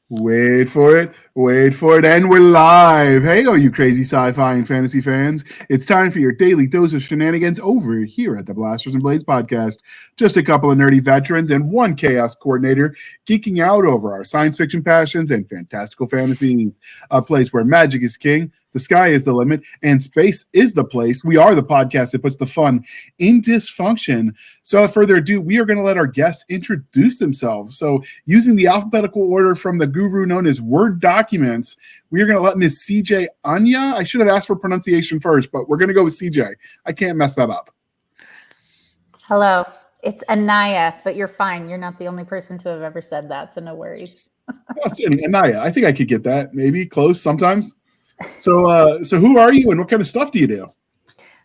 Wait for it, and we're live. Hey, all you crazy sci-fi and fantasy fans. It's time for your daily dose of shenanigans over here at the Blasters and Blades podcast. Just a couple of nerdy veterans and one chaos coordinator geeking out over our science fiction passions and fantastical fantasies. A place where magic is king, the sky is the limit, and space is the place. We are the podcast that puts the fun in dysfunction. So without further ado, we are going to let our guests introduce themselves. So using the alphabetical order from the guru known as Word documents, we are going to let Miss CJ Anya. I should have asked for pronunciation first, but we're going to go with CJ. I can't mess that up. Hello, it's Anaya, but you're fine. You're not the only person to have ever said that, so no worries. Outstanding. Anaya, I think I could get that. Maybe close sometimes. So who are you and what kind of stuff do you do?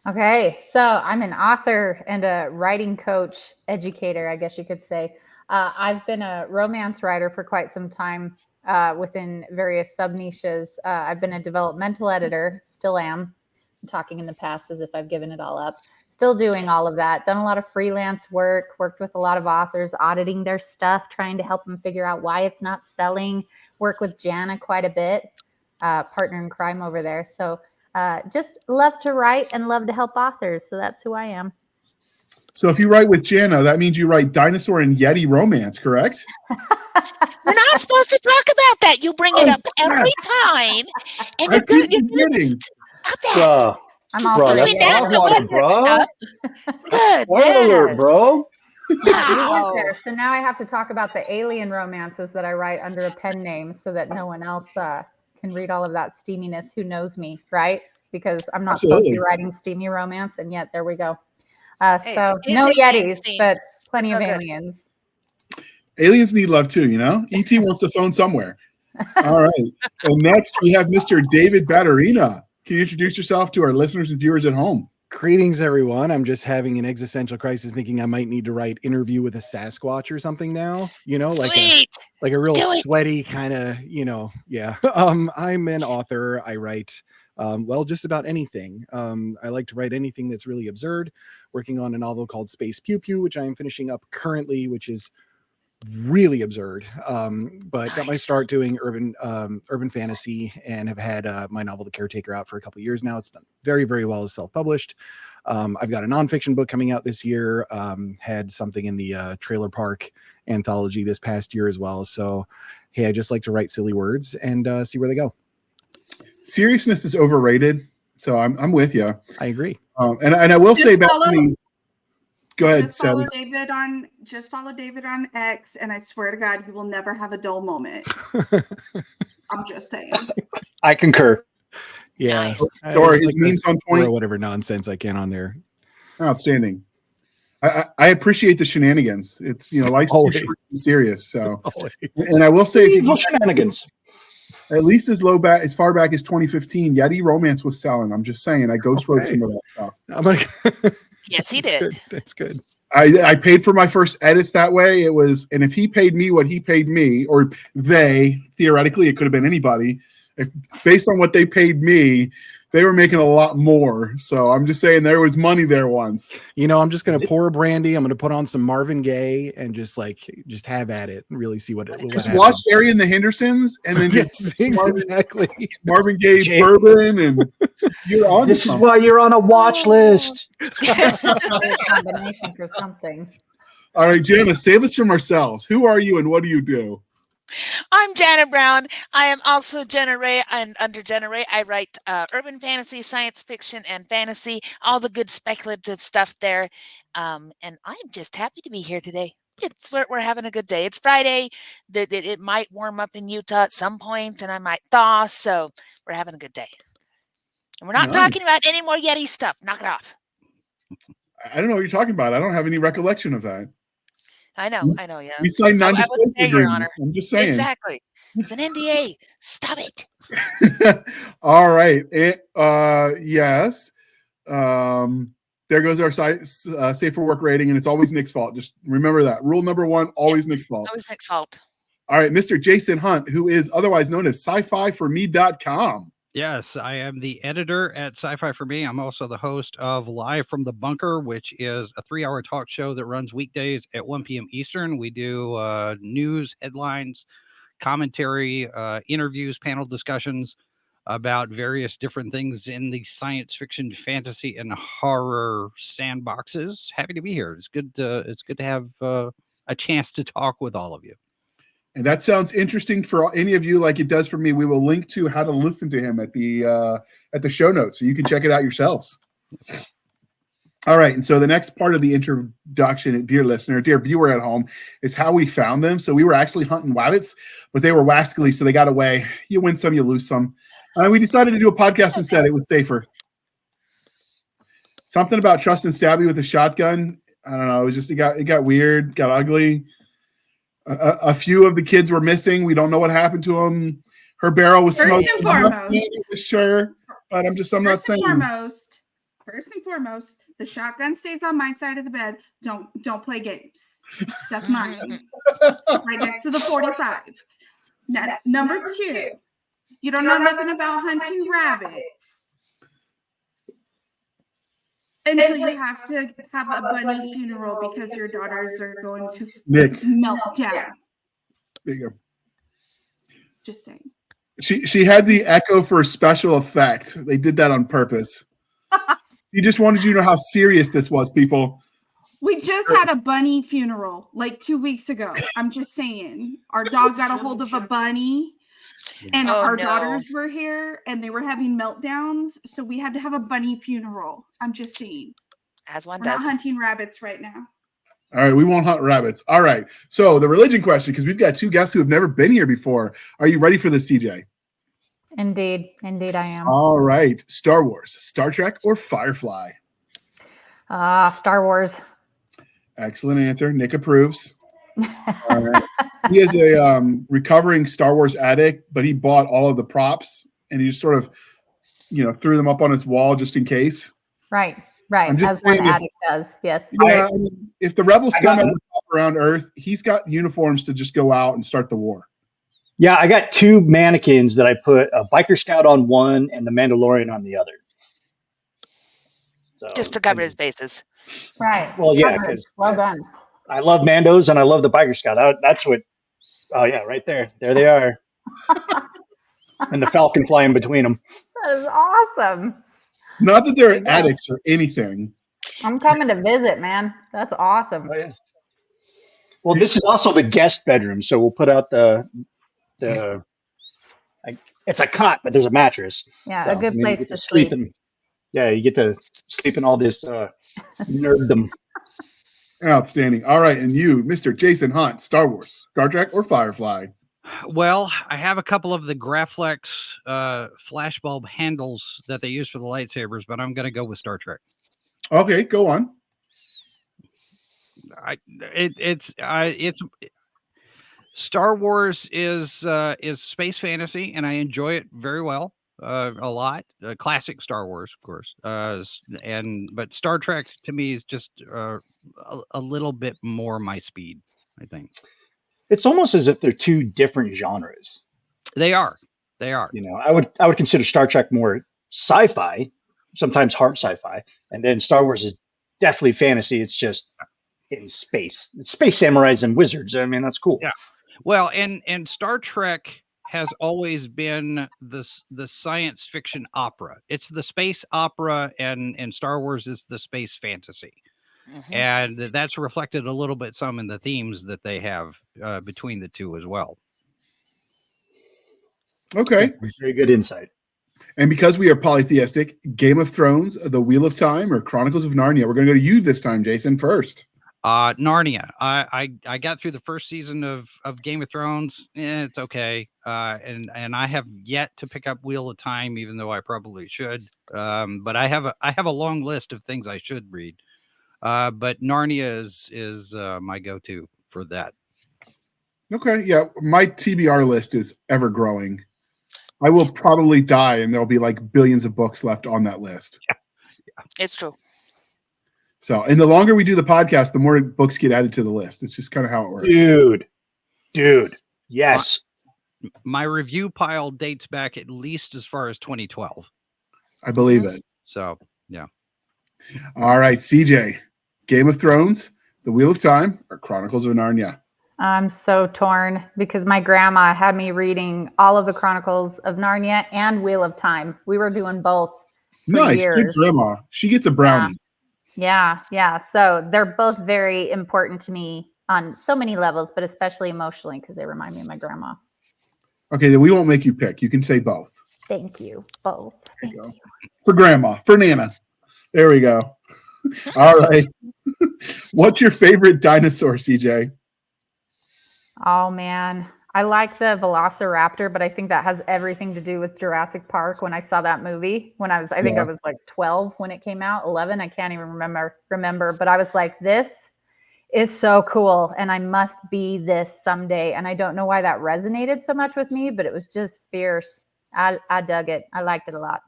Okay, so I'm an author and a writing coach, educator, I guess you could say. I've been a romance writer for quite some time within various sub-niches. I've been a developmental editor, still am. I'm talking in the past as if I've given it all up. Still doing all of that. Done a lot of freelance work, worked with a lot of authors, auditing their stuff, trying to help them figure out why it's not selling. Work with Jana quite a bit, partner in crime over there. So just love to write and love to help authors. So that's who I am. So if you write with Jana, that means you write dinosaur and Yeti romance, correct? We're not supposed to talk about that. You bring it up every time. And you're good. Stop that. I'm all bro, for that's it. hot-water, bro. Good. Spoiler alert, bro. Yeah, you went there. So now I have to talk about the alien romances that I write under a pen name so that no one else can read all of that steaminess who knows me, right? Because I'm not supposed to be writing steamy romance, and yet there we go. So no Yetis, but plenty of aliens. Aliens need love too, you know? E.T. wants to phone somewhere. All right. And next we have Mr. David Batterina. Can you introduce yourself to our listeners and viewers at home? Greetings, everyone. I'm just having an existential crisis thinking I might need to write Interview with a Sasquatch or something now. You know, like a real sweaty kind of, yeah. I'm an author. I write just about anything. I like to write anything that's really absurd. Working on a novel called Space Pew Pew, which I am finishing up currently, which is really absurd. But got my start doing urban fantasy and have had my novel The Caretaker out for a couple of years now. It's done very, very well as self-published. I've got a nonfiction book coming out this year. Had something in the Trailer Park anthology this past year as well. So, hey, I just like to write silly words and see where they go. Seriousness is overrated, so I'm with you. I agree. And I will say about me. Go ahead, just follow David on X, and I swear to God, you will never have a dull moment. I'm just saying. I concur. Yeah, nice. Or his memes on point, or whatever nonsense I can on there. Outstanding. I appreciate the shenanigans. It's life's too short and serious. So, and I will say, if you shenanigans. At least as far back as 2015, Yeti romance was selling. I'm just saying, I ghost wrote some of that stuff. Yes, he did. That's good. I paid for my first edits that way. It was, and if he paid me what he paid me, or they, theoretically, it could have been anybody. If based on what they paid me, they were making a lot more. So I'm just saying there was money there once. I'm just going to pour a brandy. I'm going to put on some Marvin Gaye and just have at it and really see what watch Harry and the Hendersons and then just exactly Marvin Gaye bourbon and you're on. This is why you're on a watch list. Combination for something. All right, Jana, save us from ourselves. Who are you and what do you do? I'm Jana Brown. I am also Jenna Ray, and under Jenna Ray, I write urban fantasy, science fiction, and fantasy, all the good speculative stuff there. And I'm just happy to be here today. We're having a good day. It's Friday. It might warm up in Utah at some point, and I might thaw, so we're having a good day. And we're not talking about any more Yeti stuff. Knock it off. I don't know what you're talking about. I don't have any recollection of that. I know, yeah. We signed non-disclosure agreements. I'm just saying. Exactly. It's an NDA. Stop it. All right. Yes. There goes our safe for work rating, and it's always Nick's fault. Just remember that. Rule number 1, always Nick's fault. Always Nick's fault. All right, Mr. Jason Hunt, who is otherwise known as sci-fi4me.com. Yes, I am the editor at Sci-Fi For Me. I'm also the host of Live from the Bunker, which is a 3-hour talk show that runs weekdays at 1 p.m. Eastern. We do news, headlines, commentary, interviews, panel discussions about various different things in the science fiction, fantasy, and horror sandboxes. Happy to be here. It's good to have a chance to talk with all of you. And that sounds interesting for any of you, like it does for me. We will link to how to listen to him at the show notes, so you can check it out yourselves. All right, and so the next part of the introduction, dear listener, dear viewer at home, is how we found them. So we were actually hunting wabbits, but they were wascally, so they got away. You win some, you lose some. We decided to do a podcast instead. It was safer. Something about trusting Stabby with a shotgun. I don't know. It was just it got weird, got ugly. A few of the kids were missing. We don't know what happened to them. Her barrel was smoking. Sure, but I'm not saying. First and foremost, the shotgun stays on my side of the bed. Don't play games. That's mine. Right next to the 45. Now, number 2, you don't know nothing about hunting rabbits until you have to have a bunny funeral because your daughters are going to melt down. There you go. Just saying. She had the echo for special effect. They did that on purpose. He just wanted you to know how serious this was, people. We just had a bunny funeral like 2 weeks ago. I'm just saying. Our dog got a hold of a bunny, and our daughters were here, and they were having meltdowns, so we had to have a bunny funeral. I'm just saying. As one We're does. not hunting rabbits right now. All right, we won't hunt rabbits. All right, so the religion question, because we've got 2 guests who have never been here before. Are you ready for this, CJ? Indeed I am. All right, Star Wars, Star Trek, or Firefly? Star Wars. Excellent answer. Nick approves. All right. He is a recovering Star Wars addict, but he bought all of the props and he just sort of, threw them up on his wall just in case. Right. I'm just As one saying if- addict does. Yes. Yeah, I mean, if the rebels come out around Earth, he's got uniforms to just go out and start the war. Yeah, I got 2 mannequins that I put a biker scout on one and the Mandalorian on the other. So, Just to cover his bases. Right. Well, yeah, because well done. I love Mandos and I love the biker scout. That's what. Oh yeah, right there. There they are. And the Falcon flying between them. That is awesome. Not that they're addicts or anything. I'm coming to visit, man. That's awesome. Oh yeah. Well, this is also the guest bedroom, so we'll put out it's a cot, but there's a mattress. Yeah, So, a good you place get to sleep. You get to sleep in all this nerddom. Outstanding. All right, and you, Mr. Jason Hunt, Star Wars, Star Trek, or Firefly? Well, I have a couple of the Graflex flashbulb handles that they use for the lightsabers, but I'm going to go with Star Trek. Okay, go on. It's Star Wars is space fantasy, and I enjoy it very well, a lot. Classic Star Wars, of course, but Star Trek to me is just a little bit more my speed, I think. It's almost as if they're 2 different genres. They are. I would consider Star Trek more sci-fi, sometimes hard sci-fi, and then Star Wars is definitely fantasy. It's just in space. Space samurais and wizards. I mean, that's cool. Yeah. Well, and Star Trek has always been the science fiction opera. It's the space opera, and Star Wars is the space fantasy. Mm-hmm. And that's reflected a little bit some in the themes that they have between the two as well. Okay. That's very good insight. And because we are polytheistic, Game of Thrones, The Wheel of Time, or Chronicles of Narnia? We're going to go to you this time, Jason, first. Narnia. I got through the first season of Game of Thrones. It's okay. And I have yet to pick up Wheel of Time, even though I probably should. But I have a long list of things I should read. But Narnia is my go-to for that. Okay. Yeah. My TBR list is ever growing. I will probably die and there'll be like billions of books left on that list. Yeah. It's true. So, and the longer we do the podcast, the more books get added to the list. It's just kind of how it works. Dude. Yes. My review pile dates back at least as far as 2012. I believe it. So, yeah. All right, CJ. Game of Thrones, The Wheel of Time, or Chronicles of Narnia? I'm so torn because my grandma had me reading all of the Chronicles of Narnia and Wheel of Time. We were doing both for Nice. Good years. grandma. She gets a brownie. Yeah. So they're both very important to me on so many levels, but especially emotionally because they remind me of my grandma. Okay, then we won't make you pick. You can say both. Thank you. Both. Thank you. For grandma, for Nana. There we go. All right. What's your favorite dinosaur, CJ? Oh man, I like the Velociraptor, but I think that has everything to do with Jurassic Park. When I saw that movie, I think I was like 12 when it came out, 11. I can't even remember, but I was like, this is so cool, and I must be this someday. And I don't know why that resonated so much with me, but it was just fierce. I dug it. I liked it a lot.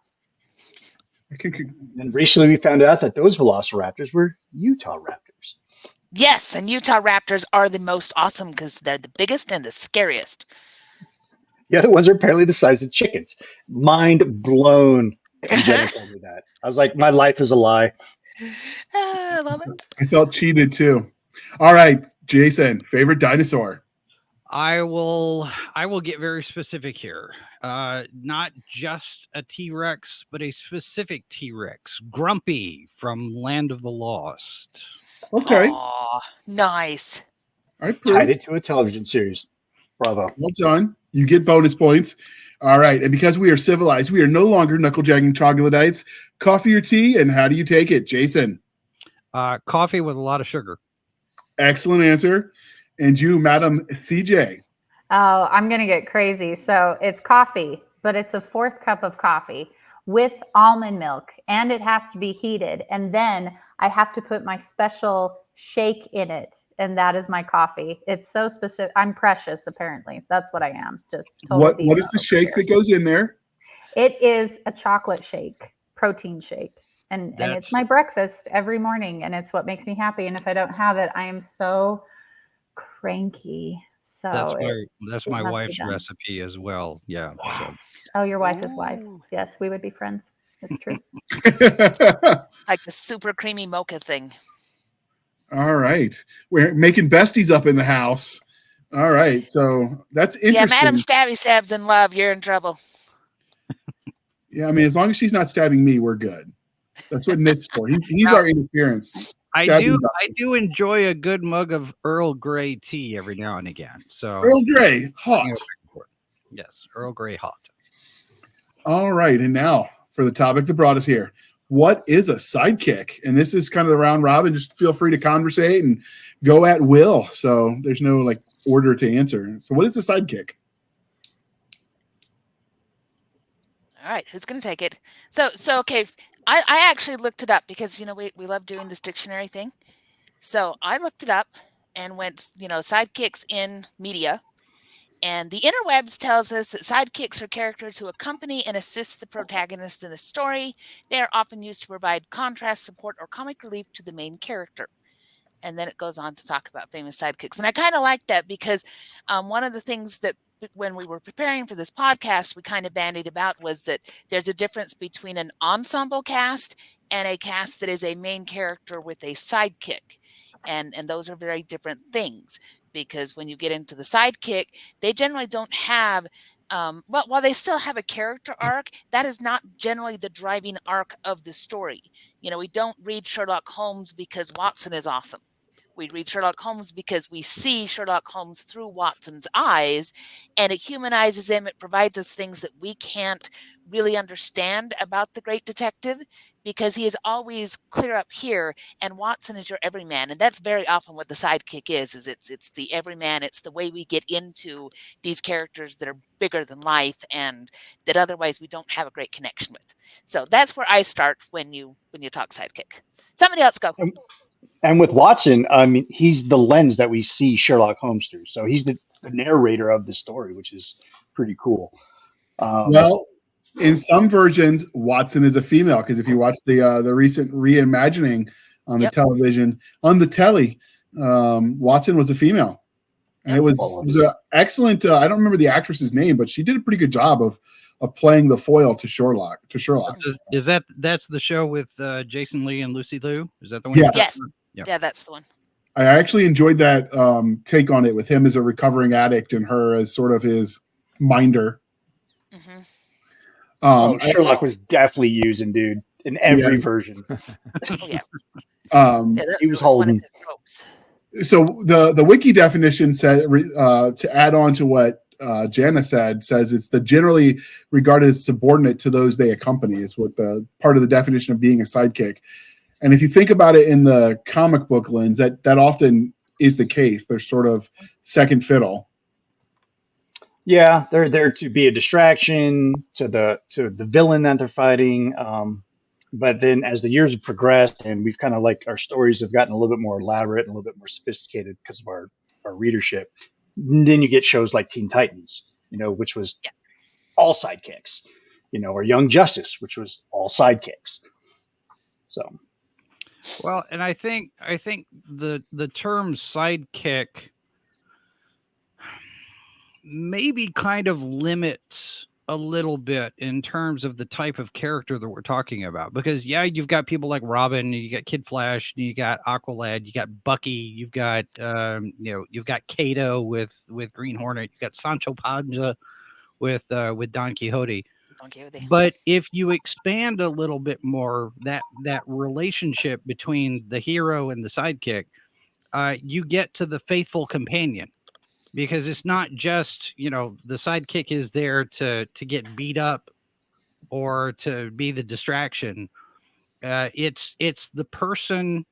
And recently we found out that those velociraptors were Utah raptors. Yes, and Utah raptors are the most awesome because they're the biggest and the scariest. The other ones are apparently the size of chickens. Mind blown. Jenna told me that. I was like, my life is a lie. I love it. I felt cheated too. All right, Jason, favorite dinosaur? I will get very specific here. Not just a T-Rex, but a specific T-Rex, Grumpy from Land of the Lost. Okay. Aw, nice. All right, Tied it to a television series. Bravo. Well done. You get bonus points. All right. And because we are civilized, we are no longer knuckle-jagging troglodytes. Coffee or tea, and how do you take it, Jason? Coffee with a lot of sugar. Excellent answer. And you, Madam CJ? Oh, I'm going to get crazy. So it's coffee, but it's a 4th cup of coffee with almond milk, and it has to be heated. And then I have to put my special shake in it, and that is my coffee. It's so specific. I'm precious, apparently. That's what I am. Just totally what is the shake that goes in there? It is a chocolate shake, protein shake. And it's my breakfast every morning, and it's what makes me happy. And if I don't have it, I am so cranky. So that's my wife's recipe as well. Yeah. So. Oh, your wife is wife. Yes, we would be friends. It's true. Like the super creamy mocha thing. All right. We're making besties up in the house. All right. So that's interesting. Yeah, Madam Stabby stabs in love. You're in trouble. Yeah, I mean, as long as she's not stabbing me, we're good. That's what Nick's for. He's our interference. I do enjoy a good mug of Earl Grey tea every now and again. So Earl Grey, hot. Yes, Earl Grey hot. All right, and now for the topic that brought us here. What is a sidekick? And this is kind of the round robin. Just feel free to conversate and go at will. So there's no order to answer. So what is a sidekick? All right, who's going to take it? So okay, I actually looked it up because, we love doing this dictionary thing. So I looked it up and went, sidekicks in media. And the interwebs tells us that sidekicks are characters who accompany and assist the protagonist in a story. They are often used to provide contrast, support, or comic relief to the main character. And then it goes on to talk about famous sidekicks. And I kind of like that because one of the things that when we were preparing for this podcast, we kind of bandied about was that there's a difference between an ensemble cast and a cast that is a main character with a sidekick. And those are very different things, because when you get into the sidekick, they generally don't have, while they still have a character arc, that is not generally the driving arc of the story. We don't read Sherlock Holmes because Watson is awesome. We read Sherlock Holmes because we see Sherlock Holmes through Watson's eyes, and it humanizes him. It provides us things that we can't really understand about the great detective, because he is always clear up here, and Watson is your everyman. And that's very often what the sidekick is it's the everyman. It's the way we get into these characters that are bigger than life and that otherwise we don't have a great connection with. So that's where I start when you talk sidekick. Somebody else go. And with Watson, I mean, he's the lens that we see Sherlock Holmes through. So he's the narrator of the story, which is pretty cool. Well, in some versions, Watson is a female, because if you watch the recent reimagining on the television, on the telly, Watson was a female. And it was an excellent, I don't remember the actress's name, but she did a pretty good job of playing the foil to Sherlock. That's the show with Jason Lee and Lucy Liu? Is that the one? Yes. Yeah, that's the one. I actually enjoyed that take on it with him as a recovering addict and her as sort of his minder. Mm-hmm. Sherlock was definitely using dude in every version. Oh yeah. He was one of holding. his tropes. So the wiki definition said to add on to what Jana said, says it's the generally regarded as subordinate to those they accompany is what the part of the definition of being a sidekick. And if you think about it in the comic book lens, that often is the case. They're sort of second fiddle. Yeah, they're there to be a distraction to the villain that they're fighting. But then as the years have progressed and we've kind of like our stories have gotten a little bit more elaborate and a little bit more sophisticated because of our readership, then you get shows like Teen Titans, which was all sidekicks, or Young Justice, which was all sidekicks. So, well, and I think the term sidekick maybe kind of limits a little bit in terms of the type of character that we're talking about, because you've got people like Robin, you got Kid Flash, you got Aqualad, you got Bucky, you've got you've got Kato with Green Hornet, you got Sancho Panza with Don Quixote. But if you expand a little bit more that relationship between the hero and the sidekick, you get to the faithful companion. Because it's not just, the sidekick is there to get beat up or to be the distraction. It's the person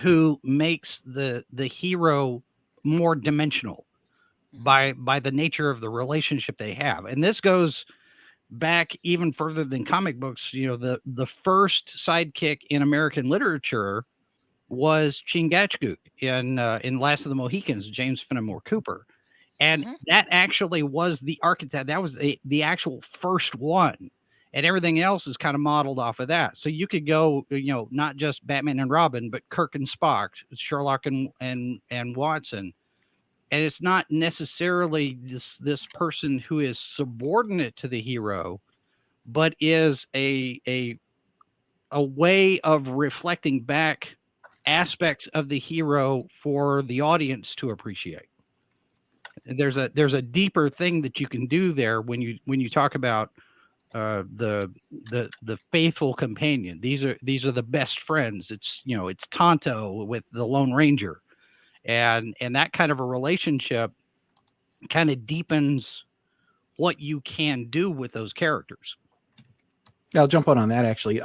who makes the hero more dimensional by the nature of the relationship they have. And this goes back even further than comic books. The first sidekick in American literature was Chingachgook in Last of the Mohicans, James Fenimore Cooper. And that actually was the archetype. That was the actual first one. And everything else is kind of modeled off of that. So you could go, not just Batman and Robin, but Kirk and Spock, Sherlock and Watson. And it's not necessarily this person who is subordinate to the hero, but is a way of reflecting back aspects of the hero for the audience to appreciate. There's a deeper thing that you can do there when you talk about the faithful companion. These are the best friends. It's Tonto with the Lone Ranger, and that kind of a relationship kind of deepens what you can do with those characters. I'll jump on that actually.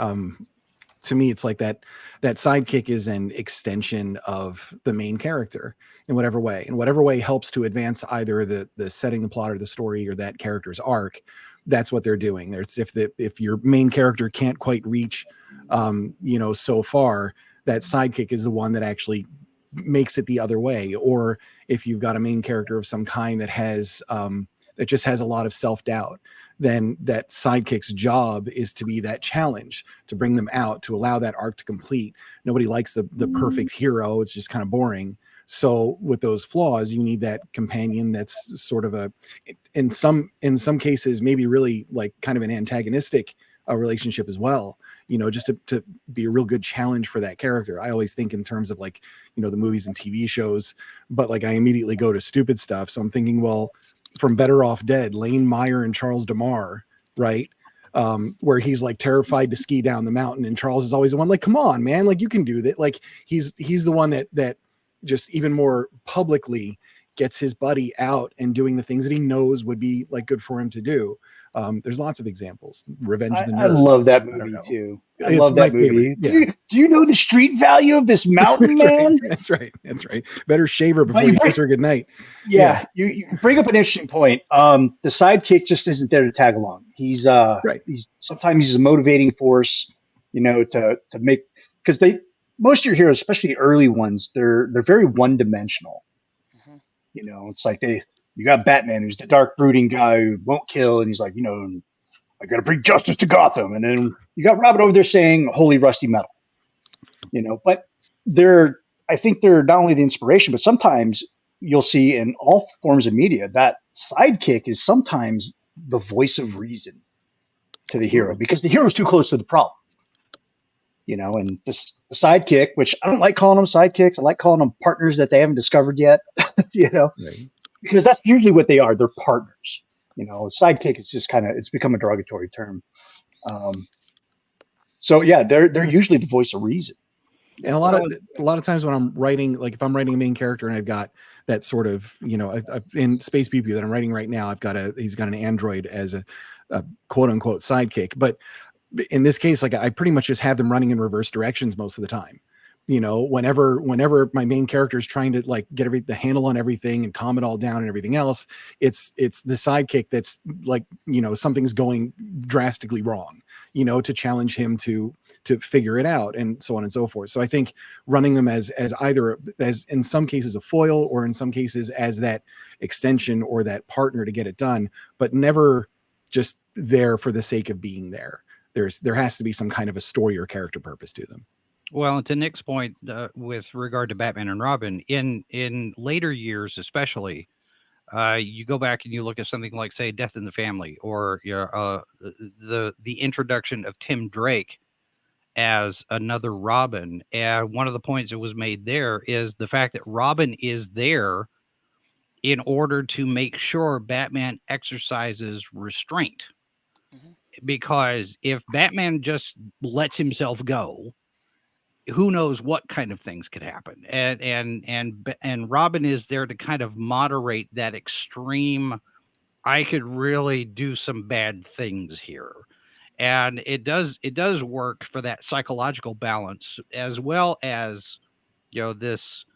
To me, it's like that sidekick is an extension of the main character in whatever way helps to advance either the setting, the plot, or the story, or that character's arc. That's what they're doing. It's if your main character can't quite reach, so far, that sidekick is the one that actually makes it the other way. Or if you've got a main character of some kind that has that just has a lot of self-doubt, then that sidekick's job is to be that challenge, to bring them out, to allow that arc to complete. Nobody likes the perfect hero. It's just kind of boring. So with those flaws, you need that companion that's sort of in some cases, maybe really like kind of an antagonistic relationship as well, just to be a real good challenge for that character. I always think in terms of like, the movies and TV shows, but like I immediately go to stupid stuff. So I'm thinking, well, from Better Off Dead, Lane Meyer and Charles DeMar, right? Where he's like terrified to ski down the mountain, and Charles is always the one like, come on, man, like you can do that. Like he's the one that just even more publicly gets his buddy out and doing the things that he knows would be like good for him to do. There's lots of examples. Revenge of the Nerds. I love that movie too. I love that movie. Yeah. Do you know the street value of this mountain, man? That's right. Better shave her before you kiss her goodnight. Yeah. You bring up an interesting point. The sidekick just isn't there to tag along. He's sometimes he's a motivating force, to make, because most of your heroes, especially the early ones, they're very one dimensional. It's like you got Batman, who's the dark brooding guy who won't kill, and he's like, I got to bring justice to Gotham. And then you got Robin over there saying, holy rusty metal. But I think they're not only the inspiration, but sometimes you'll see in all forms of media that sidekick is sometimes the voice of reason to the hero, because the hero's too close to the problem. And just the sidekick, which I don't like calling them sidekicks. I like calling them partners that they haven't discovered yet. Right. Because that's usually what they are. They're partners. Sidekick is just it's become a derogatory term. So yeah, they're usually the voice of reason. And a lot of times when I'm writing, like if I'm writing a main character and I've got that sort of, in Space PP that I'm writing right now, he's got an android as a quote unquote sidekick. But in this case, like I pretty much just have them running in reverse directions most of the time. Whenever my main character is trying to like get the handle on everything and calm it all down and everything else, it's the sidekick that's like, something's going drastically wrong, to challenge him to figure it out and so on and so forth. So I think running them as either as in some cases a foil or in some cases as that extension or that partner to get it done, but never just there for the sake of being there. There has to be some kind of a story or character purpose to them. Well, to Nick's point, with regard to Batman and Robin, in later years, especially, you go back and you look at something like, say, Death in the Family, or the introduction of Tim Drake as another Robin. And one of the points that was made there is the fact that Robin is there in order to make sure Batman exercises restraint. Because if Batman just lets himself go, who knows what kind of things could happen. And Robin is there to kind of moderate that extreme, I could really do some bad things here. And it does work for that psychological balance, as well as, this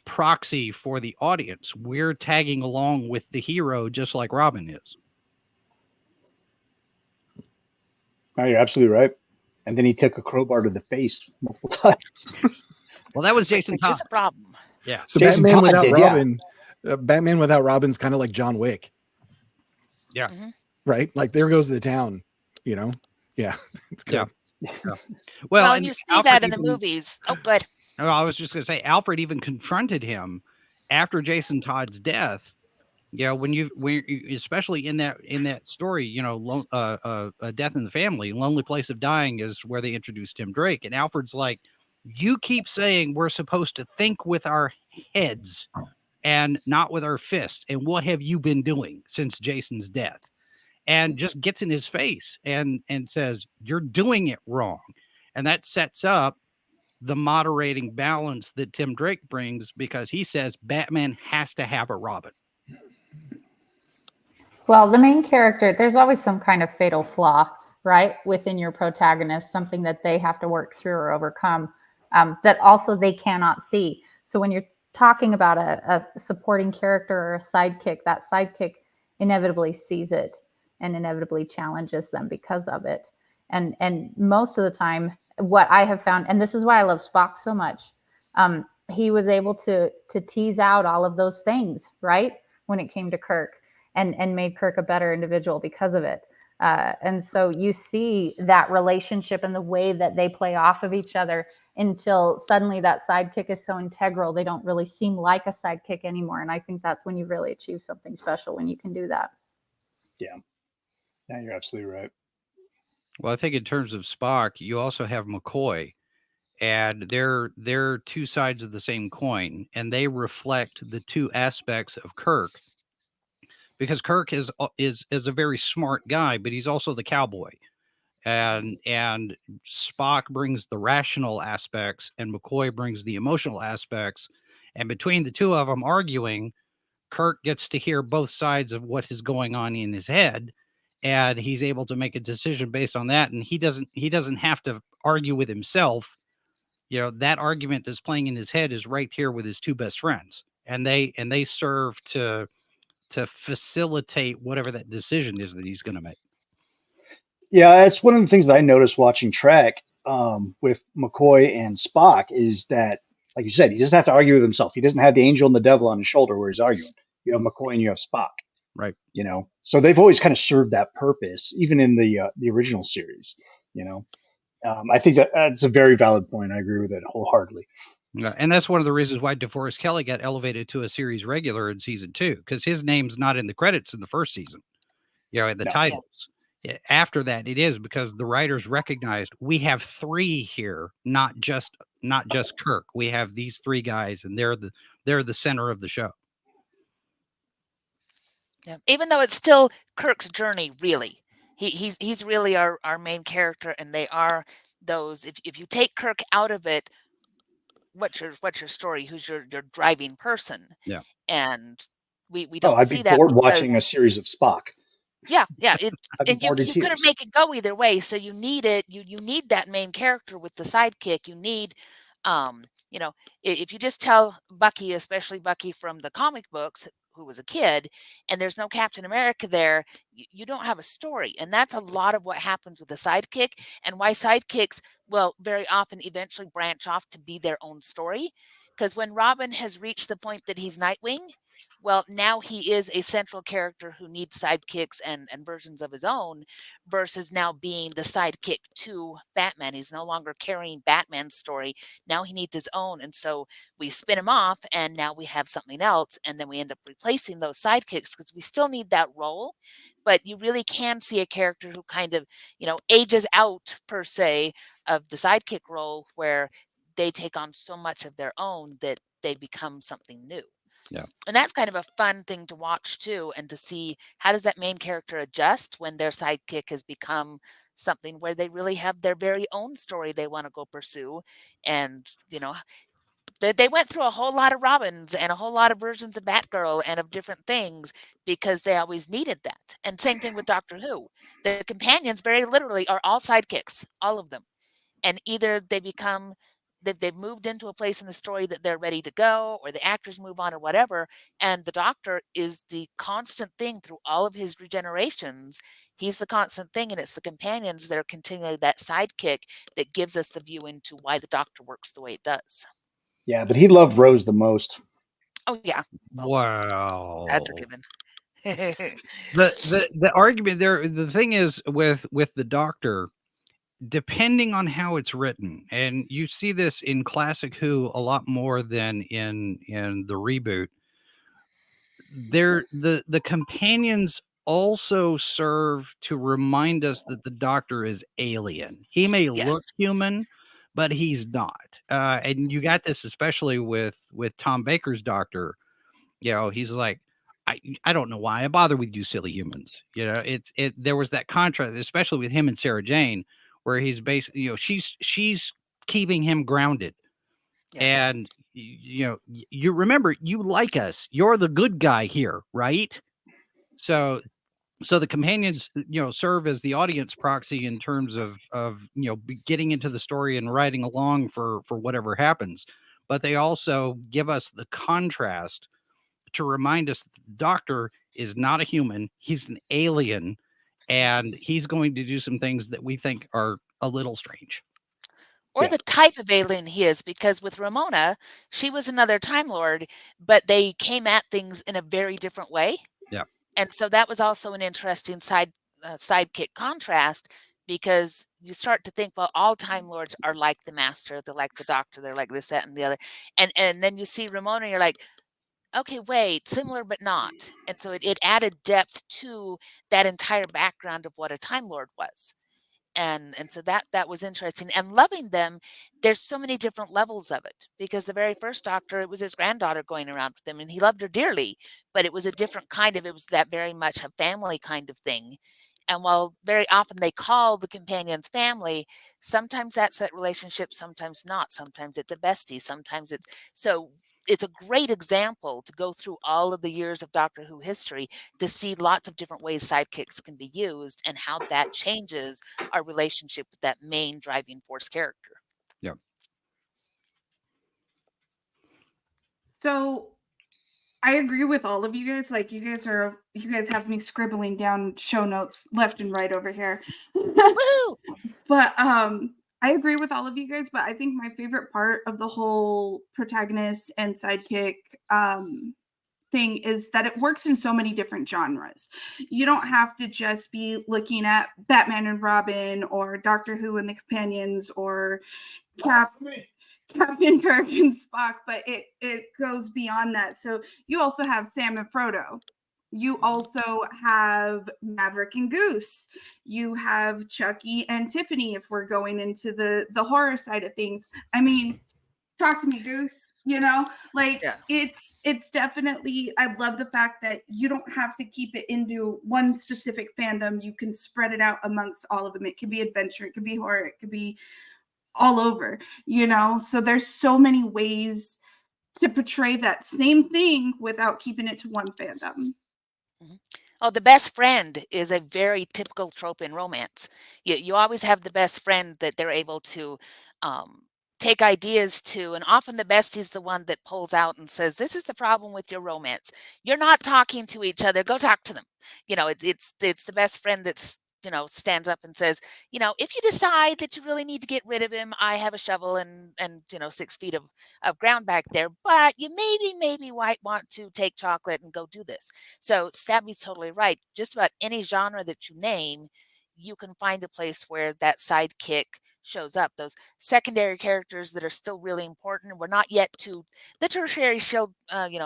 proxy for the audience. We're tagging along with the hero, just like Robin is. Oh, you're absolutely right. And then he took a crowbar to the face multiple times. Well, that was Jason Todd. Which is a problem. Yeah. So Jason Batman Todd without did, Robin, Batman without Robin's kind of like John Wick. Yeah. Right. Like there goes the town, Yeah. It's good. Yeah. Well, and you see Alfred that in the movies. Oh, good. No, I was just going to say, Alfred even confronted him after Jason Todd's death. Yeah, when especially in that story, a Death in the Family, Lonely Place of Dying is where they introduced Tim Drake, and Alfred's like, you keep saying we're supposed to think with our heads and not with our fists, and what have you been doing since Jason's death? And just gets in his face and says, you're doing it wrong. And that sets up the moderating balance that Tim Drake brings, because he says Batman has to have a Robin. Well, the main character, there's always some kind of fatal flaw, right, within your protagonist, something that they have to work through or overcome, that also they cannot see. So when you're talking about a supporting character or a sidekick, that sidekick inevitably sees it and inevitably challenges them because of it. And most of the time, what I have found, and this is why I love Spock so much, he was able to tease out all of those things, right, when it came to Kirk. And made Kirk a better individual because of it. And so you see that relationship and the way that they play off of each other until suddenly that sidekick is so integral, they don't really seem like a sidekick anymore. And I think that's when you really achieve something special, when you can do that. Yeah, you're absolutely right. Well, I think in terms of Spock, you also have McCoy, and they're two sides of the same coin, and they reflect the two aspects of Kirk. Because Kirk is a very smart guy, but he's also the cowboy, and Spock brings the rational aspects, and McCoy brings the emotional aspects. And between the two of them arguing, Kirk gets to hear both sides of what is going on in his head, and he's able to make a decision based on that. And he doesn't have to argue with himself. That argument that's playing in his head is right here with his two best friends, and they serve to facilitate whatever that decision is that he's going to make. Yeah, that's one of the things that I noticed watching Trek with McCoy and Spock is that, like you said, he doesn't have to argue with himself. He doesn't have the angel and the devil on his shoulder where he's arguing. You have McCoy and you have Spock. Right. So they've always kind of served that purpose, even in the original series. I think that's a very valid point. I agree with it wholeheartedly. And that's one of the reasons why DeForest Kelley got elevated to a series regular in season 2, because his name's not in the credits in the first season, in the titles. after that, it is because the writers recognized we have 3 here, not just Kirk. We have these 3 guys, and they're the center of the show. Yeah. Even though it's still Kirk's journey, really, he's really our main character, and they are those. If you take Kirk out of it, what's your story? Who's your driving person? Yeah. And we Oh, don't I'd see be that bored because watching a series of Spock. yeah. I'd be And you bored to couldn't tears. make it go either way. So you need it. You need that main character with the sidekick. You need, you know, if you just tell Bucky, especially Bucky from the comic books, who was a kid, and there's no Captain America there, you don't have a story. And that's a lot of what happens with the sidekick, and why sidekicks will very often eventually branch off to be their own story. Because when Robin has reached the point that he's Nightwing, well, now he is a central character who needs sidekicks and versions of his own, versus now being the sidekick to Batman. He's no longer carrying Batman's story. Now he needs his own. And so we spin him off, and now we have something else. And then we end up replacing those sidekicks because we still need that role. But you really can see a character who kind of, ages out, per se, of the sidekick role, where they take on so much of their own that they become something new. Yeah. And that's kind of a fun thing to watch too, and to see how does that main character adjust when their sidekick has become something where they really have their very own story they want to go pursue. And, they went through a whole lot of Robins and a whole lot of versions of Batgirl and of different things because they always needed that. And same thing with Doctor Who. The companions very literally are all sidekicks, all of them. And either they've moved into a place in the story that they're ready to go, or the actors move on, or whatever. And the Doctor is the constant thing through all of his regenerations. He's the constant thing, and it's the companions that are continually that sidekick that gives us the view into why the Doctor works the way it does. Yeah, but he loved Rose the most. Oh yeah. Wow. That's a given. The argument there, the thing is with the Doctor, depending on how it's written, and you see this in classic Who a lot more than in the reboot, the companions also serve to remind us that the Doctor is alien. He may look human, but he's not. And you got this especially with Tom Baker's Doctor. He's like, I don't know why I bother with you silly humans. There was that contrast, especially with him and Sarah Jane, where he's basically, she's keeping him grounded. Yeah. And you remember, you like us. You're the good guy here, right? So the companions, serve as the audience proxy in terms of getting into the story and riding along for whatever happens. But they also give us the contrast to remind us that the Doctor is not a human. He's an alien, and he's going to do some things that we think are a little strange. Or the type of alien he is, because with Ramona, she was another Time Lord, but they came at things in a very different way. Yeah. And so that was also an interesting sidekick contrast, because you start to think, well, all Time Lords are like the Master, they're like the Doctor, they're like this, that, and the other. And then you see Ramona, and you're like, okay, wait, similar but not. And so it added depth to that entire background of what a Time Lord was. And so that was interesting. And loving them, there's so many different levels of it, because the very first Doctor, it was his granddaughter going around with him, and he loved her dearly, but it was a different kind of, it was that very much a family kind of thing. And while very often they call the companions family, sometimes that's that relationship, sometimes not. Sometimes it's a bestie, sometimes it's a great example to go through all of the years of Doctor Who history to see lots of different ways sidekicks can be used, and how that changes our relationship with that main driving force character. Yeah. So I agree with all of you guys. Like, you guys have me scribbling down show notes left and right over here. Woo! But I agree with all of you guys, but I think my favorite part of the whole protagonist and sidekick thing is that it works in so many different genres. You don't have to just be looking at Batman and Robin, or Doctor Who and the Companions, or Captain Kirk and Spock, but it goes beyond that. So you also have Sam and Frodo, You also have Maverick and Goose. You have Chucky and Tiffany if we're going into the horror side of things. I mean, talk to me, Goose. Like it's definitely, I love the fact that you don't have to keep it into one specific fandom. You can spread it out amongst all of them. It could be adventure, it could be horror, it could be all over, so there's so many ways to portray that same thing without keeping it to one fandom. Oh, the best friend is a very typical trope in romance. You always have the best friend that they're able to take ideas to, and often the bestie is the one that pulls out and says, "This is the problem with your romance. You're not talking to each other. Go talk to them." It's the best friend that's stands up and says, "If you decide that you really need to get rid of him, I have a shovel and 6 feet of ground back there, but you maybe might want to take chocolate and go do this." So Stabby's totally right. Just about any genre that you name, you can find a place where that sidekick shows up. Those secondary characters that are still really important. We're not yet to the tertiary shield,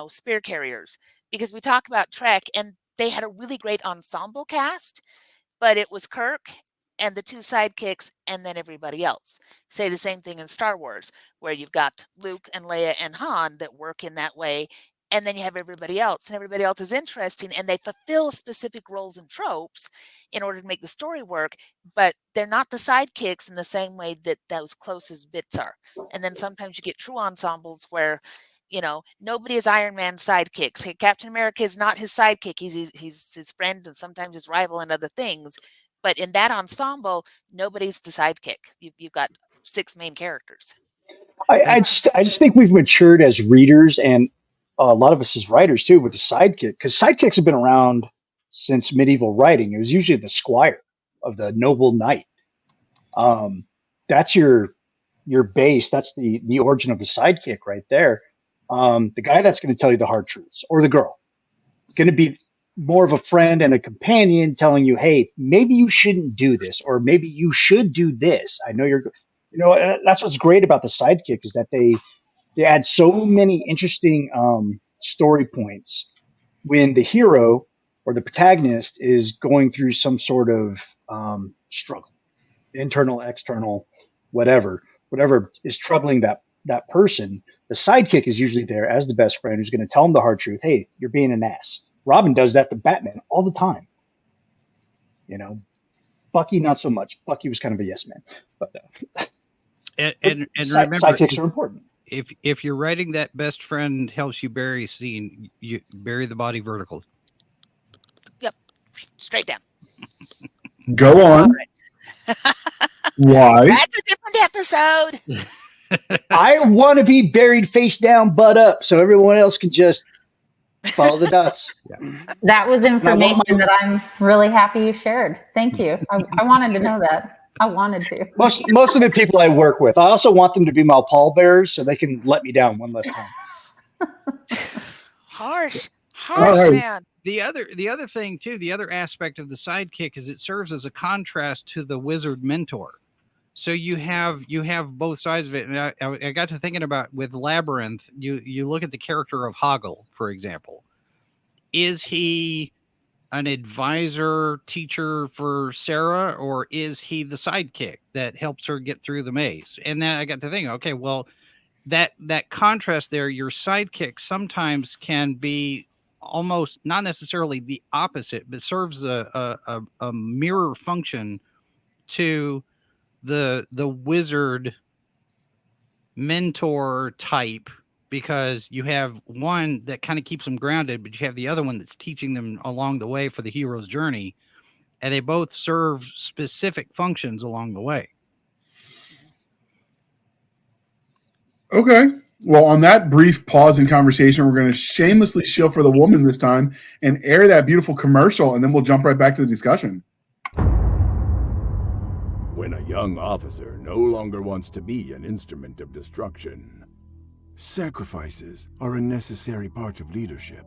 spear carriers, because we talk about Trek and they had a really great ensemble cast, but it was Kirk and the 2 sidekicks and then everybody else. Say the same thing in Star Wars, where you've got Luke and Leia and Han that work in that way, and then you have everybody else, and everybody else is interesting, and they fulfill specific roles and tropes in order to make the story work, but they're not the sidekicks in the same way that those closest bits are. And then sometimes you get true ensembles where nobody is Iron Man's sidekicks. Hey, Captain America is not his sidekick. He's his friend and sometimes his rival and other things. But in that ensemble, nobody's the sidekick. You've got 6 main characters. I just think we've matured as readers, and a lot of us as writers too, with the sidekick, because sidekicks have been around since medieval writing. It was usually the squire of the noble knight. That's your base. That's the origin of the sidekick right there. The guy that's going to tell you the hard truths, or the girl, going to be more of a friend and a companion telling you, hey, maybe you shouldn't do this, or maybe you should do this. I know that's what's great about the sidekick, is that they add so many interesting story points when the hero or the protagonist is going through some sort of struggle, internal, external, whatever is troubling that person. The sidekick is usually there as the best friend who's going to tell him the hard truth. Hey, you're being an ass. Robin does that to Batman all the time. Bucky, not so much. Bucky was kind of a yes man. But and remember, sidekicks are important. If you're writing that best friend helps you bury scene, you bury the body vertically. Yep, straight down. Go on. Why? That's a different episode. I want to be buried face down, butt up, so everyone else can just follow the dots. That was information that I'm really happy you shared. Thank you. I wanted to know that. I wanted to. Most of the people I work with, I also want them to be my pallbearers so they can let me down one less time. Harsh, right. man. The other thing too, the other aspect of the sidekick is it serves as a contrast to the wizard mentor. So you have both sides of it. And I got to thinking about with Labyrinth, you look at the character of Hoggle, for example. Is he an advisor teacher for Sarah, or is he the sidekick that helps her get through the maze? And then I got to think, okay, well, that contrast there, your sidekick sometimes can be almost not necessarily the opposite, but serves a mirror function to the wizard mentor type, because you have one that kind of keeps them grounded, but you have the other one that's teaching them along the way for the hero's journey, and they both serve specific functions along the way. Okay. Well, on that brief pause in conversation, we're going to shamelessly shill for the woman this time and air that beautiful commercial, and then we'll jump right back to the discussion. When a young officer no longer wants to be an instrument of destruction. Sacrifices are a necessary part of leadership.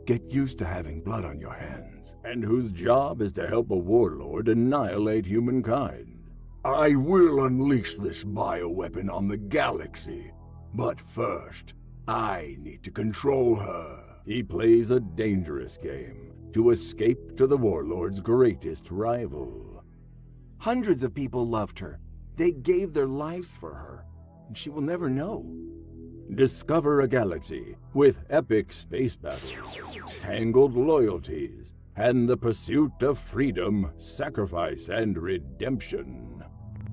Get used to having blood on your hands. And whose job is to help a warlord annihilate humankind. I will unleash this bioweapon on the galaxy. But first, I need to control her. He plays a dangerous game, to escape to the warlord's greatest rival. Hundreds of people loved her. They gave their lives for her, and she will never know. Discover a galaxy with epic space battles, tangled loyalties, and the pursuit of freedom, sacrifice, and redemption.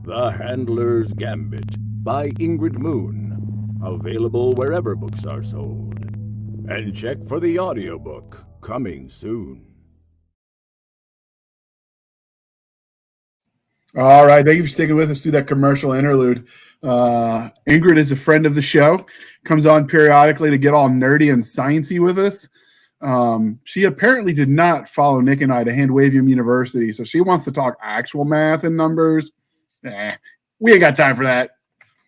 The Handler's Gambit by Ingrid Moon. Available wherever books are sold. And check for the audiobook, coming soon. All right. Thank you for sticking with us through that commercial interlude. Ingrid is a friend of the show, comes on periodically to get all nerdy and sciencey with us. She apparently did not follow Nick and I to Handwavium University, so she wants to talk actual math and numbers. We ain't got time for that.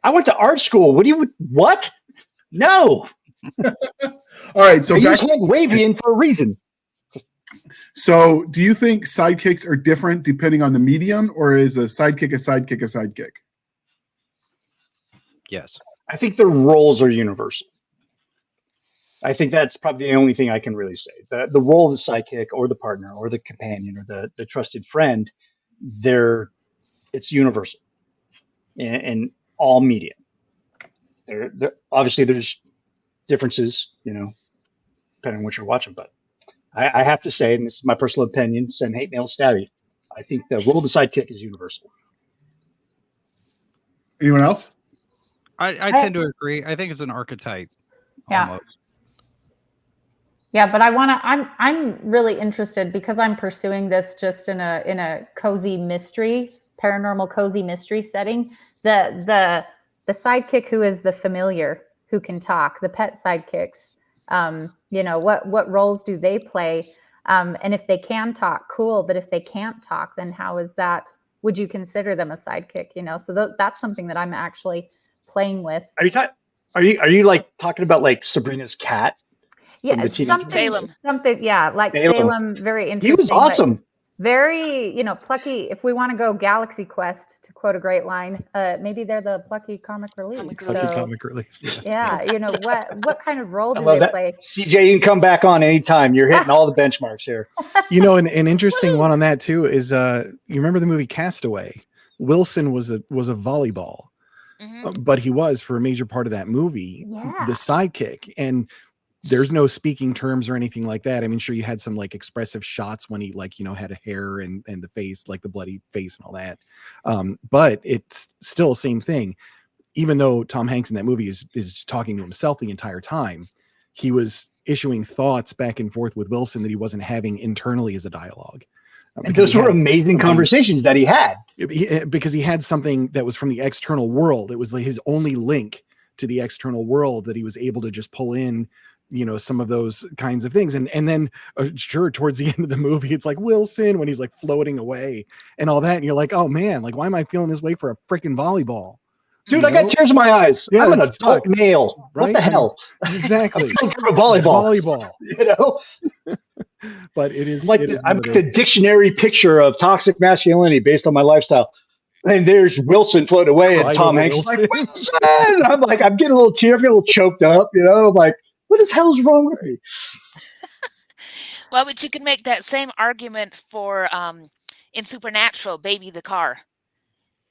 I went to art school. What? No. All right. So I use Handwavium for a reason. So do you think sidekicks are different depending on the medium, or is a sidekick a sidekick a sidekick? Yes. I think the roles are universal. I think that's probably the only thing I can really say. The role of the sidekick or the partner or the companion or the trusted friend, it's universal in all media. Obviously there's differences, depending on what you're watching, but I have to say, and this is my personal opinion, send hate mail Stabby, I think the role of the sidekick is universal. Anyone else? I tend to agree. I think it's an archetype. Yeah. Almost. Yeah, but I'm really interested because I'm pursuing this just in a cozy mystery, paranormal cozy mystery setting. The sidekick who is the familiar, who can talk, the pet sidekicks. What roles do they play? And if they can talk, cool. But if they can't talk, then how is that? Would you consider them a sidekick? So that's something that I'm actually playing with. Are you like talking about like Sabrina's cat? Yeah, something. Yeah, like Salem. Very interesting. He was awesome. Very, plucky. If we want to go Galaxy Quest, to quote a great line, maybe they're the plucky comic relief. Comic relief. Yeah, what kind of role do they play? CJ, you can come back on anytime. You're hitting all the benchmarks here. An interesting one on that too is you remember the movie Castaway? Wilson was a volleyball, but he was for a major part of that movie the sidekick, and there's no speaking terms or anything like that. I mean, sure, you had some like expressive shots when he had a hair and the face, like the bloody face and all that. But it's still the same thing. Even though Tom Hanks in that movie is talking to himself the entire time, he was issuing thoughts back and forth with Wilson that he wasn't having internally as a dialogue. And those were amazing conversations that he had. Because he had something that was from the external world. It was like his only link to the external world that he was able to just pull in some of those kinds of things. And then sure, towards the end of the movie, it's like Wilson when he's like floating away and all that. And you're like, oh man, like, why am I feeling this way for a freaking volleyball? Dude, I got tears in my eyes. Yeah, I'm an adult male. Right? What the hell? Exactly. For volleyball. But it is like I'm like a dictionary picture of toxic masculinity based on my lifestyle. And there's Wilson floating away, and Tom Hanks is like, Wilson! I'm like, I'm getting a little tear, I'm getting a little choked up, I'm like, what the hell's wrong with me? Well, but you can make that same argument for in Supernatural, Baby the car.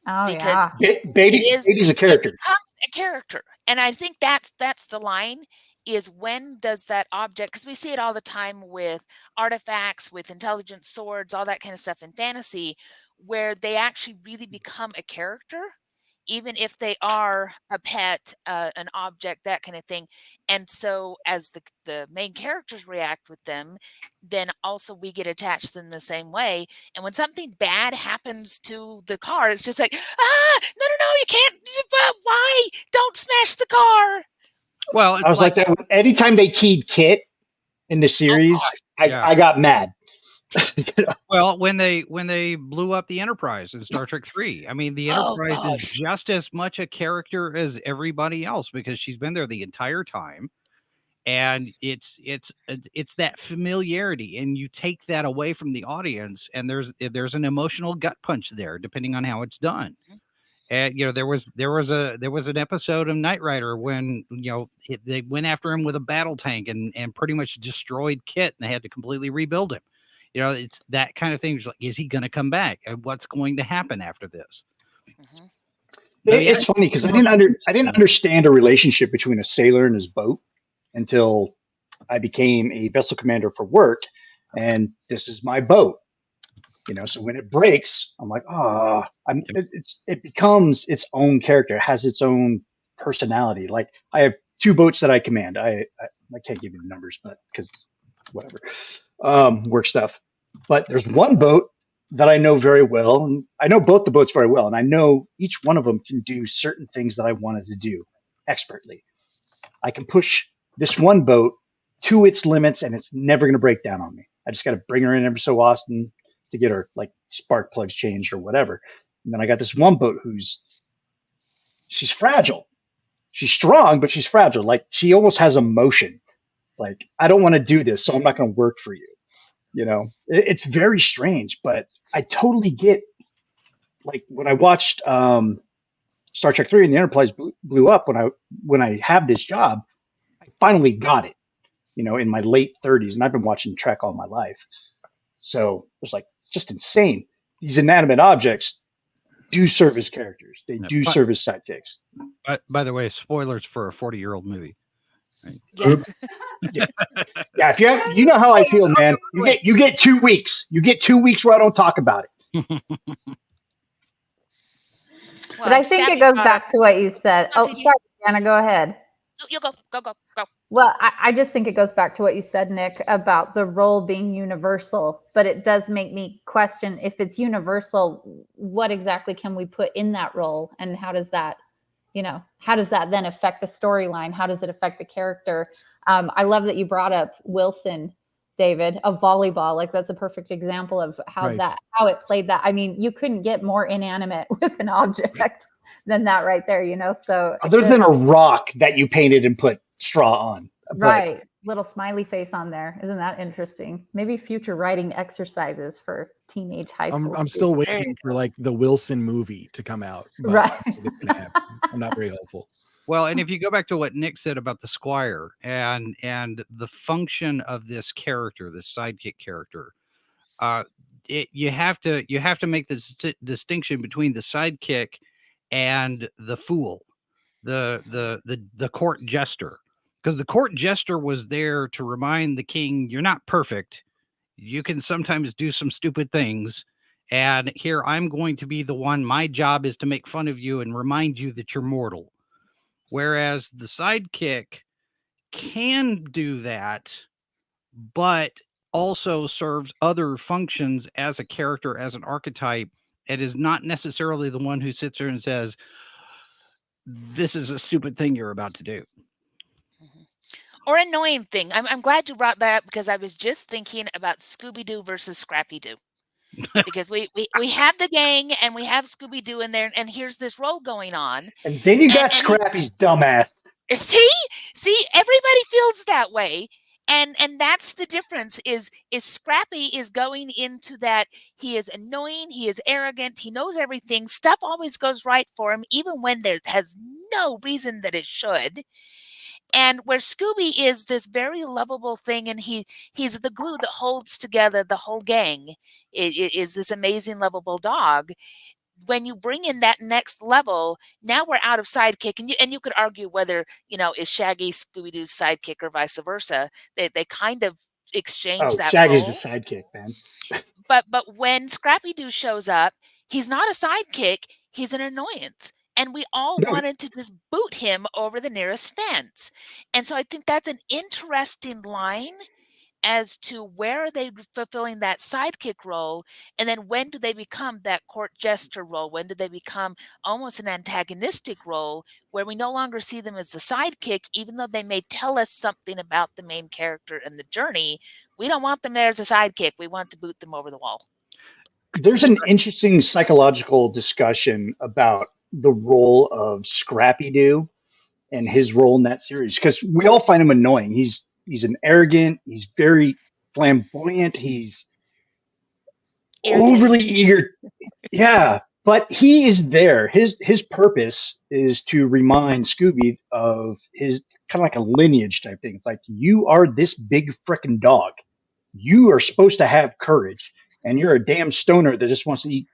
Oh, because Baby's a character. It becomes a character. And I think that's the line, is when does that object, because we see it all the time with artifacts, with intelligent swords, all that kind of stuff in fantasy, where they actually really become a character, even if they are a pet, an object, that kind of thing. And so as the main characters react with them, then also we get attached in the same way. And when something bad happens to the car, it's just like, no, you can't. Why? Don't smash the car. Well, I was like that. Anytime they keyed Kit in the series, I got mad. Well, when they blew up the Enterprise in Star Trek 3, I mean, the Enterprise is just as much a character as everybody else because she's been there the entire time, and it's that familiarity, and you take that away from the audience, and there's an emotional gut punch there, depending on how it's done. And there was an episode of Knight Rider when they went after him with a battle tank and pretty much destroyed Kit, and they had to completely rebuild him. You know, it's that kind of thing. It's like, is he going to come back? And what's going to happen after this? Mm-hmm. It's funny because I didn't understand a relationship between a sailor and his boat until I became a vessel commander for work, and this is my boat. You know, so when it breaks, I'm like, it becomes its own character, it has its own personality. Like I have 2 boats that I command. I can't give you the numbers, but because whatever, work stuff. But there's one boat that I know very well, and I know both the boats very well, and I know each one of them can do certain things that I wanted to do expertly. I can push this one boat to its limits, and it's never going to break down on me. I just got to bring her in every so often to get her like spark plugs changed or whatever. And then I got this one boat she's fragile. She's strong, but she's fragile. Like she almost has emotion. It's like, I don't want to do this, so I'm not going to work for you. You know, it's very strange, but I totally get, like when I watched Star Trek 3 and the Enterprise blew up, when I have this job, I finally got it, you know, in my late 30s, and I've been watching Trek all my life. So it's like, it's just insane. These inanimate objects do serve as characters. They do serve as sidekicks. By the way, spoilers for a 40-year-old movie. Right? Yes. Yeah. If you know how I feel, man. You get 2 weeks. You get 2 weeks where I don't talk about it. But I think it goes back to what you said. Oh, sorry, Anna, go ahead. You go. Well, I just think it goes back to what you said, Nick, about the role being universal. But it does make me question, if it's universal, what exactly can we put in that role? And how does that then affect the storyline? How does it affect the character? I love that you brought up Wilson, David, of volleyball. Like that's a perfect example of how it played that. I mean, you couldn't get more inanimate with an object than that right there, you know? So other than a rock that you painted and put straw on. Right. Little smiley face on there. Isn't that interesting? Maybe future writing exercises for teenage high school. I'm still waiting for like the Wilson movie to come out. Right. I'm not very hopeful. Well, and if you go back to what Nick said about the Squire and the function of this character, this sidekick character, you have to make this distinction between the sidekick and the fool, the court jester, because the court jester was there to remind the king, you're not perfect. You can sometimes do some stupid things. And here I'm going to be the one. My job is to make fun of you and remind you that you're mortal. Whereas the sidekick can do that, but also serves other functions as a character, as an archetype, and is not necessarily the one who sits there and says, this is a stupid thing you're about to do. Or annoying thing. I'm glad you brought that up, because I was just thinking about Scooby-Doo versus Scrappy-Doo. Because we have the gang and we have Scooby-Doo in there, and here's this role going on. And then you got Scrappy's dumbass. See, everybody feels that way. And that's the difference is Scrappy is going into that. He is annoying. He is arrogant. He knows everything. Stuff always goes right for him, even when there has no reason that it should. And where Scooby is this very lovable thing, and he's the glue that holds together the whole gang. It is this amazing, lovable dog. When you bring in that next level, now we're out of sidekick, and you could argue whether, is Shaggy Scooby-Doo's sidekick or vice versa. They kind of exchange that Shaggy's role. the sidekick, man. But when Scrappy-Doo shows up, he's not a sidekick, he's an annoyance. And we all wanted to just boot him over the nearest fence. And so I think that's an interesting line as to where are they fulfilling that sidekick role, and then when do they become that court jester role? When do they become almost an antagonistic role where we no longer see them as the sidekick, even though they may tell us something about the main character and the journey? We don't want them there as a sidekick. We want to boot them over the wall. There's an interesting psychological discussion about the role of Scrappy-Doo and his role in that series, because we all find him annoying. He's an arrogant, he's very flamboyant, he's overly eager. Yeah, but he is there. His purpose is to remind Scooby of his kind of like a lineage type thing. It's like, you are this big frickin' dog. You are supposed to have courage, and you're a damn stoner that just wants to eat,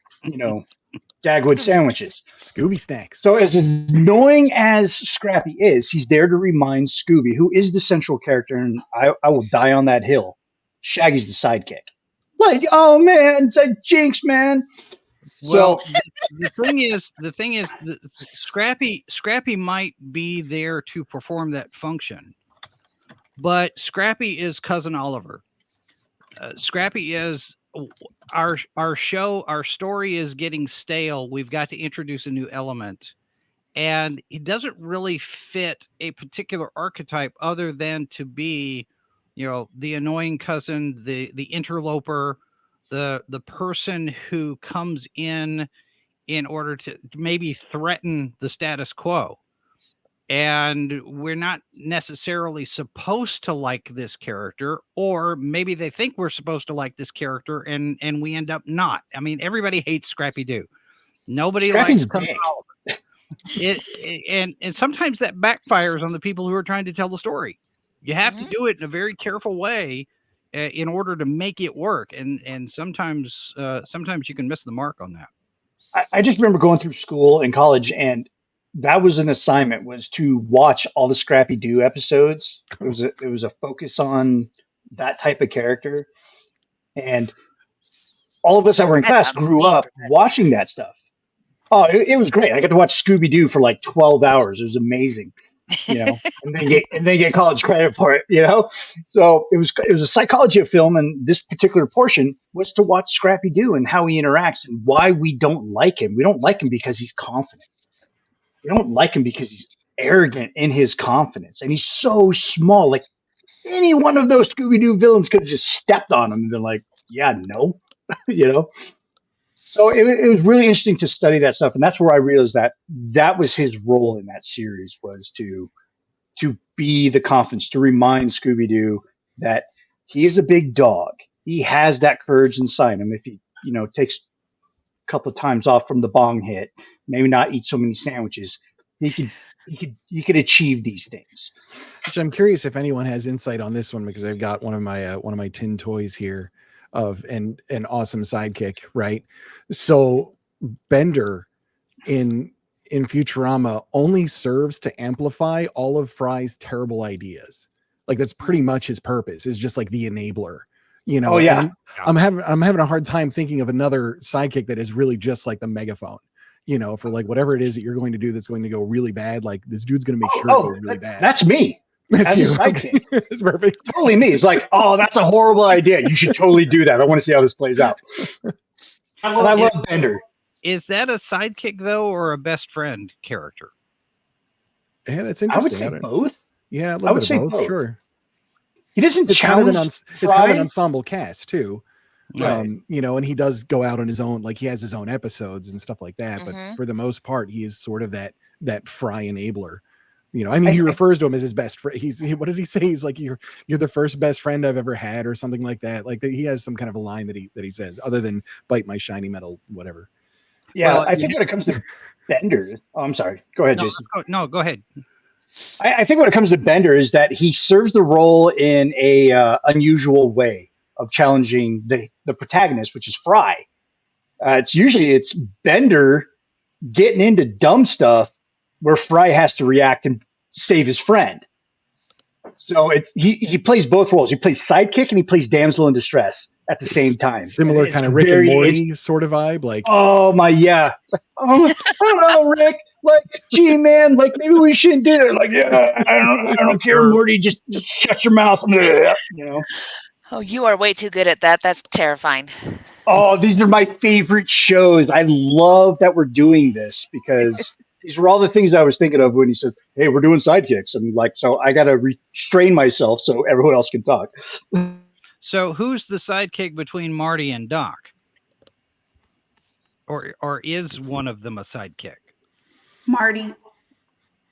Dagwood sandwiches. Scooby snacks. So as annoying as Scrappy is, he's there to remind Scooby, who is the central character, and I will die on that hill. Shaggy's the sidekick. Like, oh man, it's like Jinx, man. Well, the thing is, that Scrappy might be there to perform that function, but Scrappy is cousin Oliver. Scrappy is our story is getting stale. We've got to introduce a new element, and he doesn't really fit a particular archetype other than to be, the annoying cousin, the interloper, the person who comes in order to maybe threaten the status quo. And we're not necessarily supposed to like this character, or maybe they think we're supposed to like this character, and we end up not. I mean, everybody hates Scrappy Doo. Nobody likes Cousin Oliver. And sometimes that backfires on the people who are trying to tell the story. You have to do it in a very careful way in order to make it work, and sometimes you can miss the mark on that. I just remember going through school and college, and that was an assignment, was to watch all the Scrappy Doo episodes. It was a focus on that type of character, and all of us that were in class grew up watching that stuff. Oh, it was great. I got to watch Scooby Doo for like 12 hours. It was amazing, and then get college credit for it, So it was a psychology of film, and this particular portion was to watch Scrappy Doo and how he interacts and why we don't like him. We don't like him because he's confident. We don't like him because he's arrogant in his confidence, and he's so small. Like any one of those Scooby Doo villains could have just stepped on him and been like, "Yeah, no," So it was really interesting to study that stuff, and that's where I realized that was his role in that series, was to be the confidence, to remind Scooby Doo that he is a big dog. He has that courage inside him. If he takes a couple of times off from the bong hit, maybe not eat so many sandwiches, he could achieve these things. Which I'm curious if anyone has insight on this one, because I've got one of my tin toys here of an awesome sidekick, right? So Bender in Futurama only serves to amplify all of Fry's terrible ideas. Like that's pretty much his purpose, is just like the enabler. Oh yeah. I'm having a hard time thinking of another sidekick that is really just like the megaphone. For like whatever it is that you're going to do that's going to go really bad. Like this dude's going to make sure it goes really bad. That's me. That's you. Sidekick. It's perfect. Totally me. It's like, oh, that's a horrible idea. You should totally do that. I want to see how this plays out. I love Bender. Is that a sidekick though, or a best friend character? Yeah, that's interesting. I would say both. Yeah, a little bit of both. Sure. He doesn't challenge. It's kind of an ensemble cast too. Right. And he does go out on his own, like he has his own episodes and stuff like that. But for the most part, he is sort of that Fry enabler. He refers to him as his best friend. What did he say? He's like, you're the first best friend I've ever had, or something like that. Like he has some kind of a line that he says, other than bite my shiny metal, whatever. Yeah, I think when it comes to Bender, I'm sorry. Go ahead, Jason. No, go ahead. I think when it comes to Bender is that he serves the role in a unusual way of challenging the protagonist, which is Fry. It's Bender getting into dumb stuff where Fry has to react and save his friend. So he plays both roles. He plays sidekick and he plays damsel in distress at the same time. Similar kind of Rick and Morty sort of vibe. Like, oh my, yeah. Oh, I don't know, Rick. Like, gee, man, like maybe we shouldn't do it. Like, yeah, I don't care, Morty. Just shut your mouth. Oh, you are way too good at that. That's terrifying. Oh, these are my favorite shows. I love that we're doing this, because these were all the things I was thinking of when he said, "Hey, we're doing sidekicks." I'm like, so I got to restrain myself so everyone else can talk. So who's the sidekick between Marty and Doc? Or is one of them a sidekick? Marty.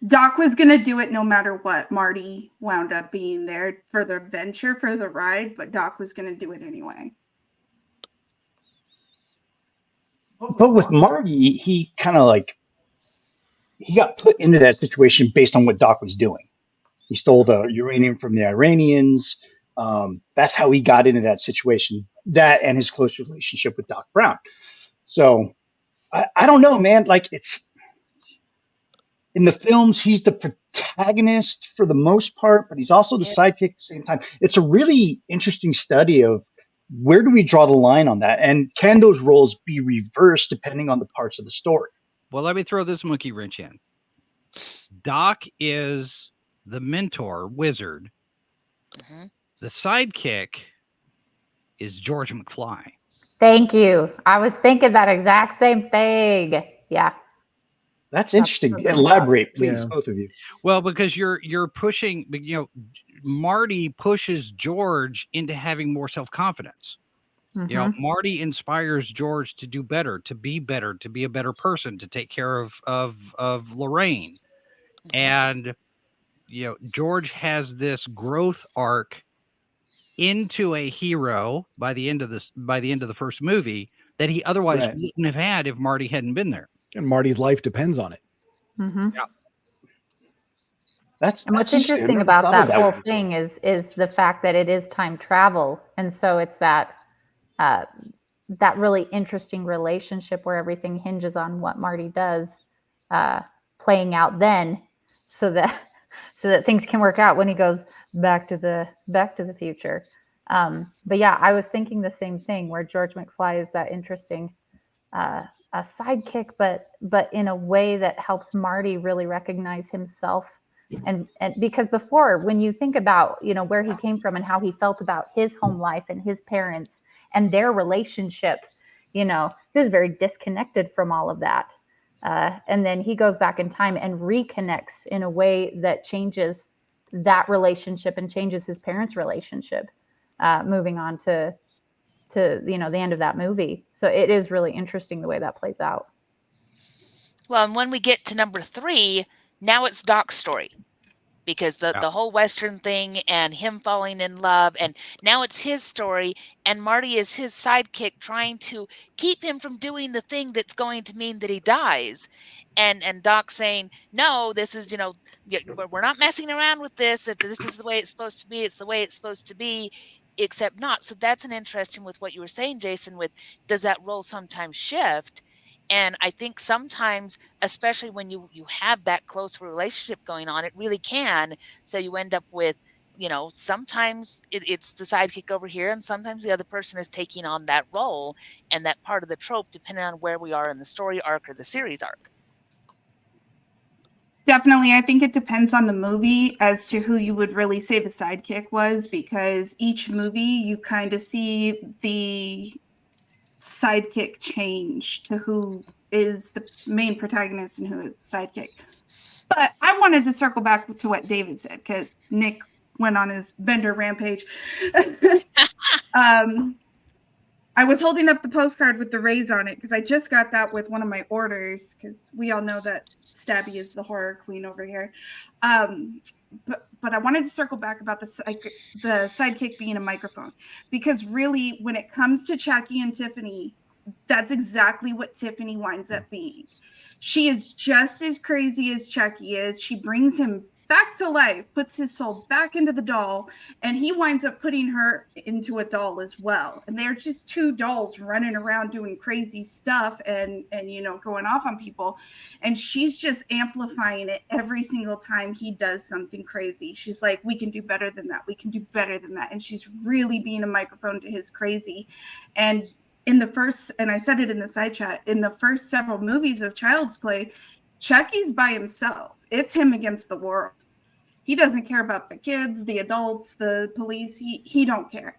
Doc was going to do it no matter what. Marty wound up being there for the adventure, for the ride, but Doc was going to do it anyway. But with Marty, he kind of he got put into that situation based on what Doc was doing. He stole the uranium from the Iranians. That's how he got into that situation, that and his close relationship with Doc Brown. So I don't know, man. Like, it's in the films, he's the protagonist for the most part, but he's also the sidekick at the same time. It's a really interesting study of where do we draw the line on that, and can those roles be reversed depending on the parts of the story? Well, let me throw this monkey wrench in. Doc is the mentor wizard. Mm-hmm. The sidekick is George McFly. Thank you. I was thinking that exact same thing. Yeah. That's interesting. Elaborate, please, Yeah. both of you. Well, because you're pushing, Marty pushes George into having more self-confidence. Mhm. Marty inspires George to do better, to be a better person, to take care of Lorraine. And George has this growth arc into a hero by the end of the first movie that he otherwise wouldn't have had if Marty hadn't been there. And Marty's life depends on it. Mhm. Yeah. That's And what's interesting. interesting I never about thought of that whole way. thing is the fact that it is time travel, and so it's that that really interesting relationship where everything hinges on what Marty does, playing out then, so that things can work out when he goes back to the future. But yeah, I was thinking the same thing, where George McFly is that interesting a sidekick, but in a way that helps Marty really recognize himself. And because before, when you think about where he came from and how he felt about his home life and his parents and their relationship, he was very disconnected from all of that. And then he goes back in time and reconnects in a way that changes that relationship and changes his parents' relationship, moving on to the end of that movie. So it is really interesting the way that plays out. Well, and when we get to number 3, now it's Doc's story. Because the whole Western thing and him falling in love, and now it's his story, and Marty is his sidekick trying to keep him from doing the thing that's going to mean that he dies. And Doc saying, no, this is, we're not messing around with this. That this is the way it's supposed to be. It's the way it's supposed to be, except not. So that's an interesting with what you were saying, Jason, with does that role sometimes shift? And I think sometimes, especially when you have that close relationship going on, it really can. So you end up with, sometimes it's the sidekick over here, and sometimes the other person is taking on that role and that part of the trope, depending on where we are in the story arc or the series arc. Definitely. I think it depends on the movie as to who you would really say the sidekick was, because each movie you kind of see the sidekick change to who is the main protagonist and who is the sidekick. But I wanted to circle back to what David said, because Nick went on his Bender rampage. I was holding up the postcard with the rays on it because I just got that with one of my orders, because we all know that Stabby is the horror queen over here. But I wanted to circle back about the sidekick being a microphone, because really, when it comes to Chucky and Tiffany, that's exactly what Tiffany winds up being. She is just as crazy as Chucky is. She brings him back to life, puts his soul back into the doll, and he winds up putting her into a doll as well. And they're just two dolls running around doing crazy stuff and going off on people. And she's just amplifying it every single time he does something crazy. She's like, we can do better than that. We can do better than that. And she's really being a microphone to his crazy. And in the first, and I said it in the side chat, in the first several movies of Child's Play, Chucky's by himself. It's him against the world. He doesn't care about the kids, the adults, the police. He don't care.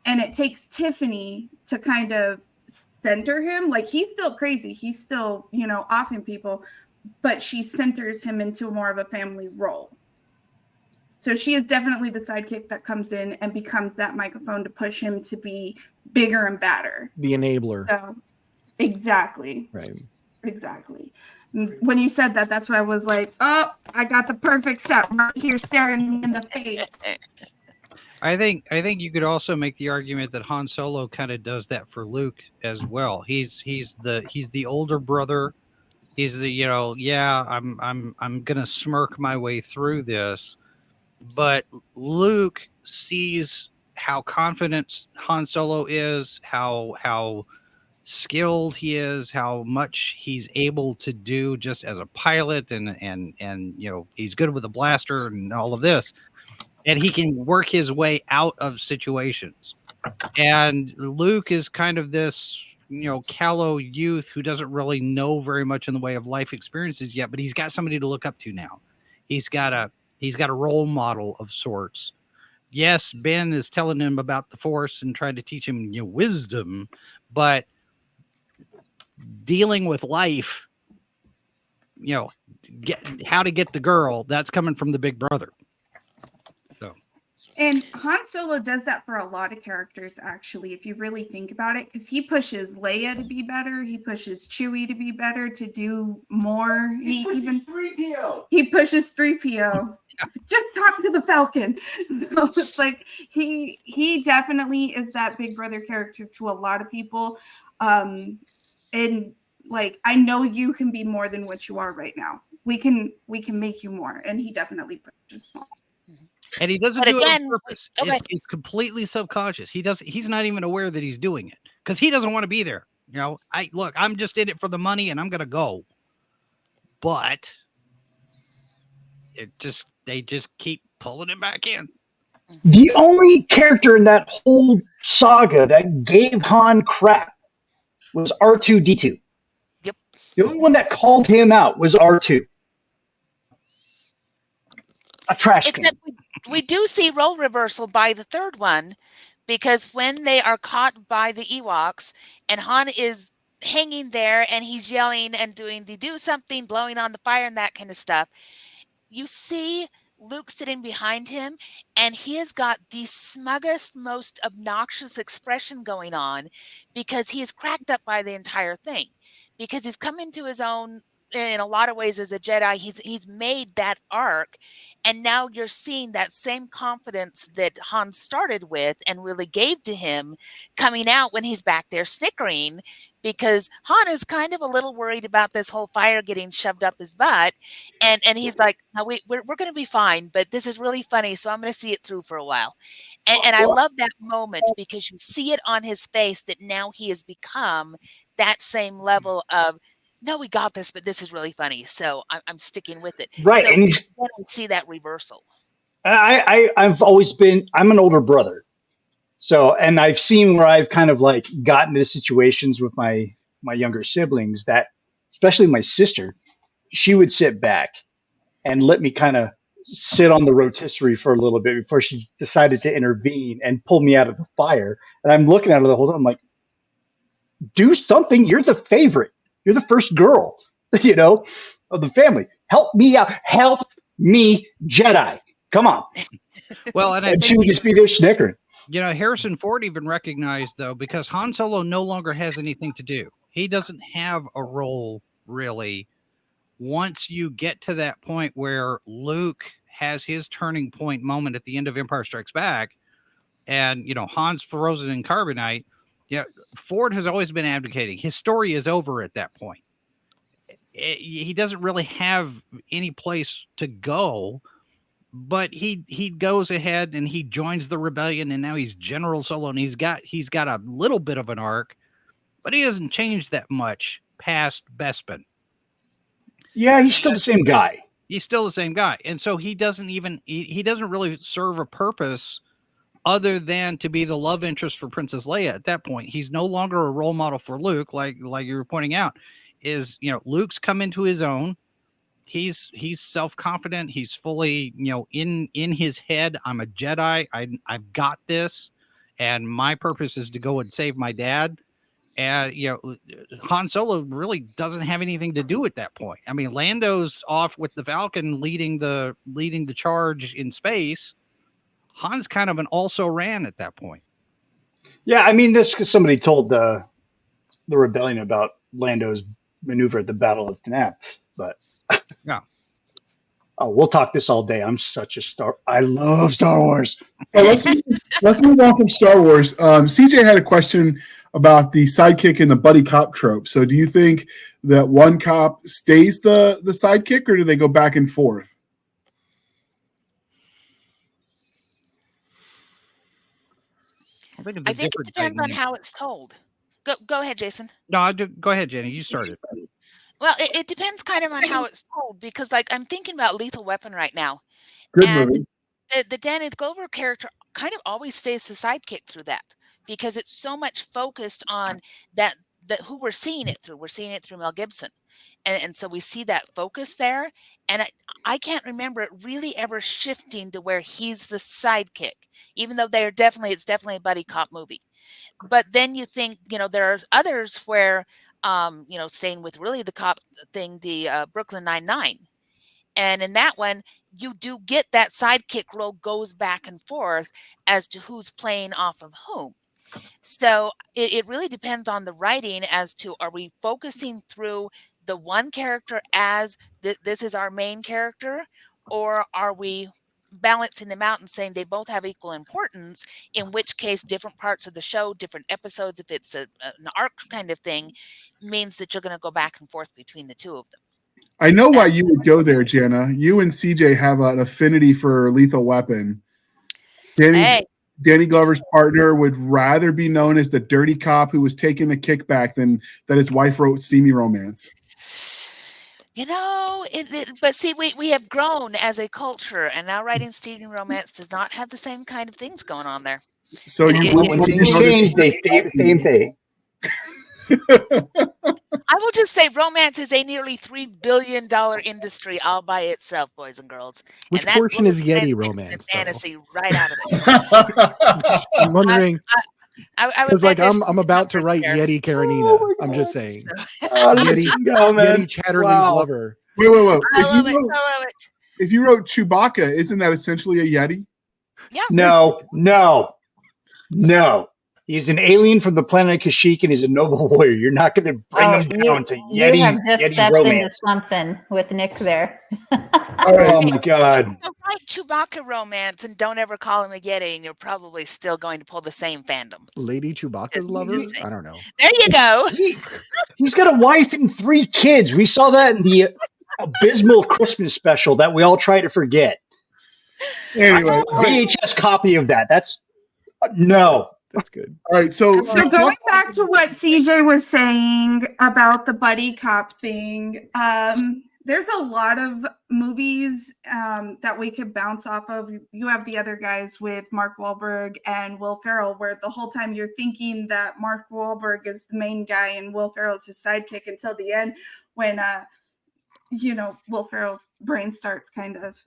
And it takes Tiffany to kind of center him. Like, he's still crazy. He's still, offing people, but she centers him into more of a family role. So she is definitely the sidekick that comes in and becomes that microphone to push him to be bigger and badder. The enabler. So, exactly. Right. Exactly. When you said that, that's why I was like, oh, I got the perfect set right here staring me in the face. I think you could also make the argument that Han Solo kind of does that for Luke as well. He's the older brother. He's the I'm gonna smirk my way through this, but Luke sees how confident Han Solo is, how skilled he is, how much he's able to do just as a pilot, and he's good with a blaster and all of this, and he can work his way out of situations. And Luke is kind of this callow youth who doesn't really know very much in the way of life experiences yet, but he's got somebody to look up to now. He's got a role model of sorts. Yes, Ben is telling him about the Force and trying to teach him wisdom, but dealing with life, how to get the girl, that's coming from the big brother. So, and Han Solo does that for a lot of characters, actually, if you really think about it, because he pushes Leia to be better, he pushes Chewie to be better, to do more. He even 3PO. He pushes 3PO. Just talk to the Falcon. So it's like he definitely is that big brother character to a lot of people. And like, I know you can be more than what you are right now. We can make you more, and he definitely pushes more. And he doesn't do it on purpose. It's completely subconscious. He's not even aware that he's doing it because he doesn't want to be there. I'm just in it for the money and I'm going to go. But they just keep pulling him back in. The only character in that whole saga that gave Han crap was R2-D2. Yep. The only one that called him out was R2. A trash can. Except we do see role reversal by the third one, because when they are caught by the Ewoks and Han is hanging there and he's yelling and doing the do something, blowing on the fire and that kind of stuff, you see Luke sitting behind him, and he has got the smuggest, most obnoxious expression going on because he is cracked up by the entire thing, because he's come into his own in a lot of ways as a Jedi. He's made that arc, and now you're seeing that same confidence that Han started with and really gave to him coming out when he's back there snickering, because Han is kind of a little worried about this whole fire getting shoved up his butt, and he's like, no, we're going to be fine, but this is really funny, so I'm going to see it through for a while. And I love that moment because you see it on his face that now he has become that same level of, no, we got this, but this is really funny, so I'm sticking with it. Right, so and we see that reversal. I've always been. I'm an older brother, so, and I've seen where I've kind of like gotten into situations with my younger siblings that, especially my sister, she would sit back and let me kind of sit on the rotisserie for a little bit before she decided to intervene and pull me out of the fire. And I'm looking at her the whole time. I'm like, do something. You're the favorite. You're the first girl, of the family. Help me out. Help me, Jedi. Come on. Well, and she would just be there snickering. Harrison Ford even recognized, though, because Han Solo no longer has anything to do. He doesn't have a role, really. Once you get to that point where Luke has his turning point moment at the end of Empire Strikes Back, and, Han's frozen in carbonite, Ford has always been advocating his story is over at that point. He doesn't really have any place to go, but he goes ahead and he joins the rebellion, and now he's General Solo, and he's got a little bit of an arc, but he hasn't changed that much past Bespin. Yeah, he's still the same guy. He's still the same guy, and so he doesn't really serve a purpose other than to be the love interest for Princess Leia at that point. He's no longer a role model for Luke, like you were pointing out. Luke's come into his own. He's self-confident. He's fully, in his head, I'm a Jedi. I've got this, and my purpose is to go and save my dad. And Han Solo really doesn't have anything to do at that point. I mean, Lando's off with the Falcon leading the charge in space. Han's kind of an also-ran at that point. Yeah, I mean, this because somebody told the rebellion about Lando's maneuver at the Battle of Tanab, but yeah. Oh, we'll talk this all day. I'm such a I love Star Wars. Well, let's move on from Star Wars. CJ had a question about the sidekick and the buddy cop trope. So, do you think that one cop stays the sidekick, or do they go back and forth? I think it depends on how it's told. Go ahead, Jason. No, go ahead, Jenny. You started. Well, it depends kind of on how it's told, because like I'm thinking about Lethal Weapon right now. Good and movie. the Danny Glover character kind of always stays the sidekick through that, because it's so much focused on that who we're seeing it through. We're seeing it through Mel Gibson. And so we see that focus there. And I can't remember it really ever shifting to where he's the sidekick, even though it's definitely a buddy cop movie. But then you think, there are others where, staying with really the cop thing, the Brooklyn Nine-Nine. And in that one, you do get that sidekick role goes back and forth as to who's playing off of whom. So it really depends on the writing as to, are we focusing through the one character as this is our main character, or are we balancing them out and saying they both have equal importance, in which case different parts of the show, different episodes, if it's an arc kind of thing, means that you're going to go back and forth between the two of them. I know why you would go there, Jenna. You and CJ have an affinity for Lethal Weapon. Danny Glover's partner would rather be known as the dirty cop who was taking a kickback than that his wife wrote steamy romance. But see, we have grown as a culture, and now writing steamy romance does not have the same kind of things going on there. So when things change, they stay the same thing. I will just say romance is a nearly $3 billion industry all by itself, boys and girls. Which portion is Yeti romance? Fantasy right out of it. I'm wondering. I was like, I'm about to write Yeti Karenina. I'm just saying. Yeti Chatterley's lover. Wait. I love it. If you wrote Chewbacca, isn't that essentially a Yeti? Yeah. No. He's an alien from the planet Kashyyyk, and he's a noble warrior. You're not going to bring him down to Yeti. You have just Yeti stepped romance. into something with Nick there. Oh my God! Write Chewbacca romance and don't ever call him a Yeti, and you're probably still going to pull the same fandom. Lady Chewbacca's lover? I don't know. There you go. He's got a wife and 3 kids. We saw that in the abysmal Christmas special that we all try to forget. Anyway, VHS copy of that. That's no. That's good. All right, so going back to what CJ was saying about the buddy cop thing, there's a lot of movies that we could bounce off of. You have The Other Guys with Mark Wahlberg and Will Ferrell, where the whole time you're thinking that Mark Wahlberg is the main guy and Will Ferrell's his sidekick until the end, when Will Ferrell's brain starts kind of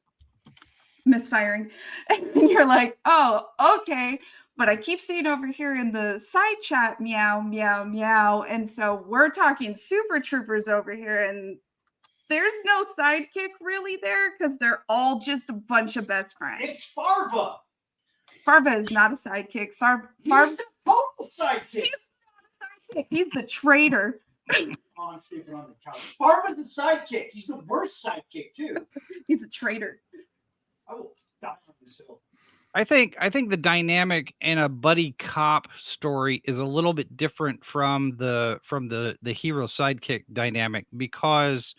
misfiring, and you're like, oh, okay. But I keep seeing over here in the side chat, meow, meow, meow. And so we're talking Super Troopers over here. And there's no sidekick really there because they're all just a bunch of best friends. It's Farva. Farva is not a sidekick. He's the total sidekick. He's not a sidekick. He's the traitor. I'm sleeping on the couch. Farva's the sidekick. He's the worst sidekick, too. He's a traitor. I will die on this hill. I think the dynamic in a buddy cop story is a little bit different from the hero sidekick dynamic, because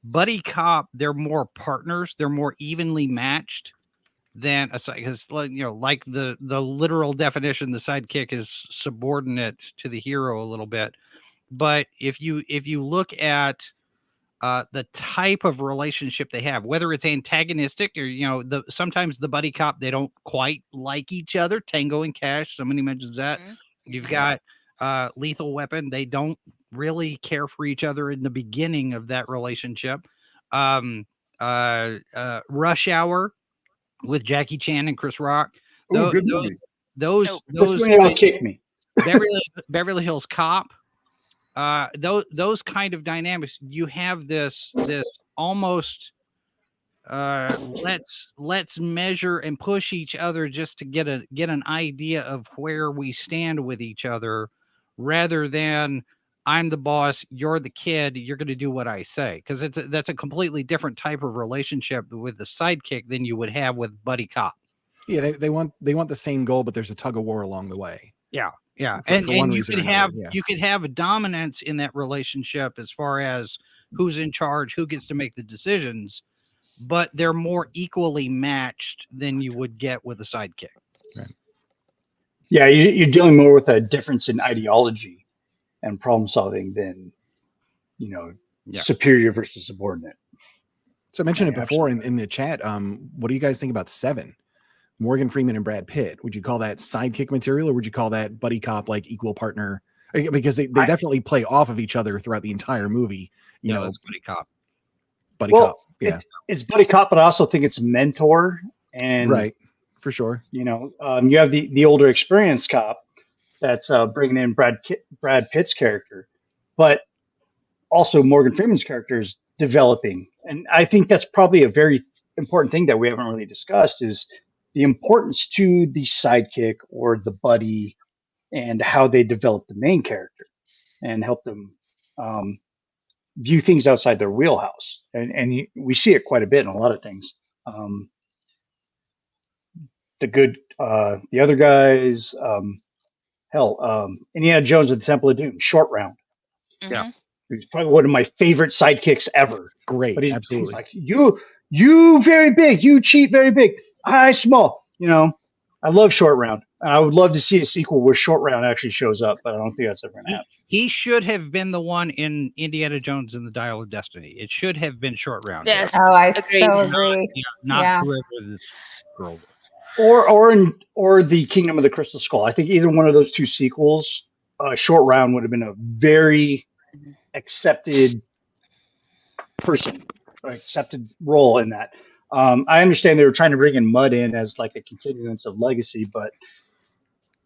buddy cop, they're more partners, they're more evenly matched than a side, because like the literal definition, the sidekick is subordinate to the hero a little bit. But if you look at the type of relationship they have, whether it's antagonistic or, sometimes the buddy cop, they don't quite like each other. Tango and Cash, somebody mentions that. Mm-hmm. You've got Lethal Weapon. They don't really care for each other in the beginning of that relationship. Rush Hour with Jackie Chan and Chris Rock. Those kick me. Beverly Hills Cop. Those kind of dynamics, you have this almost let's measure and push each other just to get an idea of where we stand with each other, rather than I'm the boss, you're the kid, you're going to do what I say, because that's a completely different type of relationship with the sidekick than you would have with buddy cop. Yeah, they want the same goal, but there's a tug of war along the way. Yeah. And you could have a dominance in that relationship as far as who's in charge, who gets to make the decisions, but they're more equally matched than you would get with a sidekick. Right. Yeah, you're dealing more with a difference in ideology and problem solving than, Yeah. superior versus subordinate. So I mentioned Right, it before absolutely. in the chat. What do you guys think about Seven? Morgan Freeman and Brad Pitt. Would you call that sidekick material, or would you call that buddy cop, like equal partner? Because they definitely play off of each other throughout the entire movie. It's buddy cop. Buddy cop. Yeah, it's buddy cop, but I also think it's mentor, and right, for sure. you have the older experienced cop that's bringing in Brad Pitt's character, but also Morgan Freeman's character is developing, and I think that's probably a very important thing that we haven't really discussed is the importance to the sidekick or the buddy and how they develop the main character and help them view things outside their wheelhouse, and we see it quite a bit in a lot of things. Um, the other guys, Indiana Jones and the Temple of Doom, Short Round. Yeah. He's probably one of my favorite sidekicks ever. Great, But he's absolutely. like, you very big, you cheat very big, I small. I love Short Round. And I would love to see a sequel where Short Round actually shows up, but I don't think that's ever going to happen. He should have been the one in Indiana Jones and the Dial of Destiny. It should have been Short Round. Yes. Oh, I Agreed. so agree. Not whoever this girl was. Or the Kingdom of the Crystal Skull. I think either one of those two sequels, Short Round would have been a very accepted person, or accepted role in that. I understand they were trying to bring in Mud in as like a continuance of Legacy, but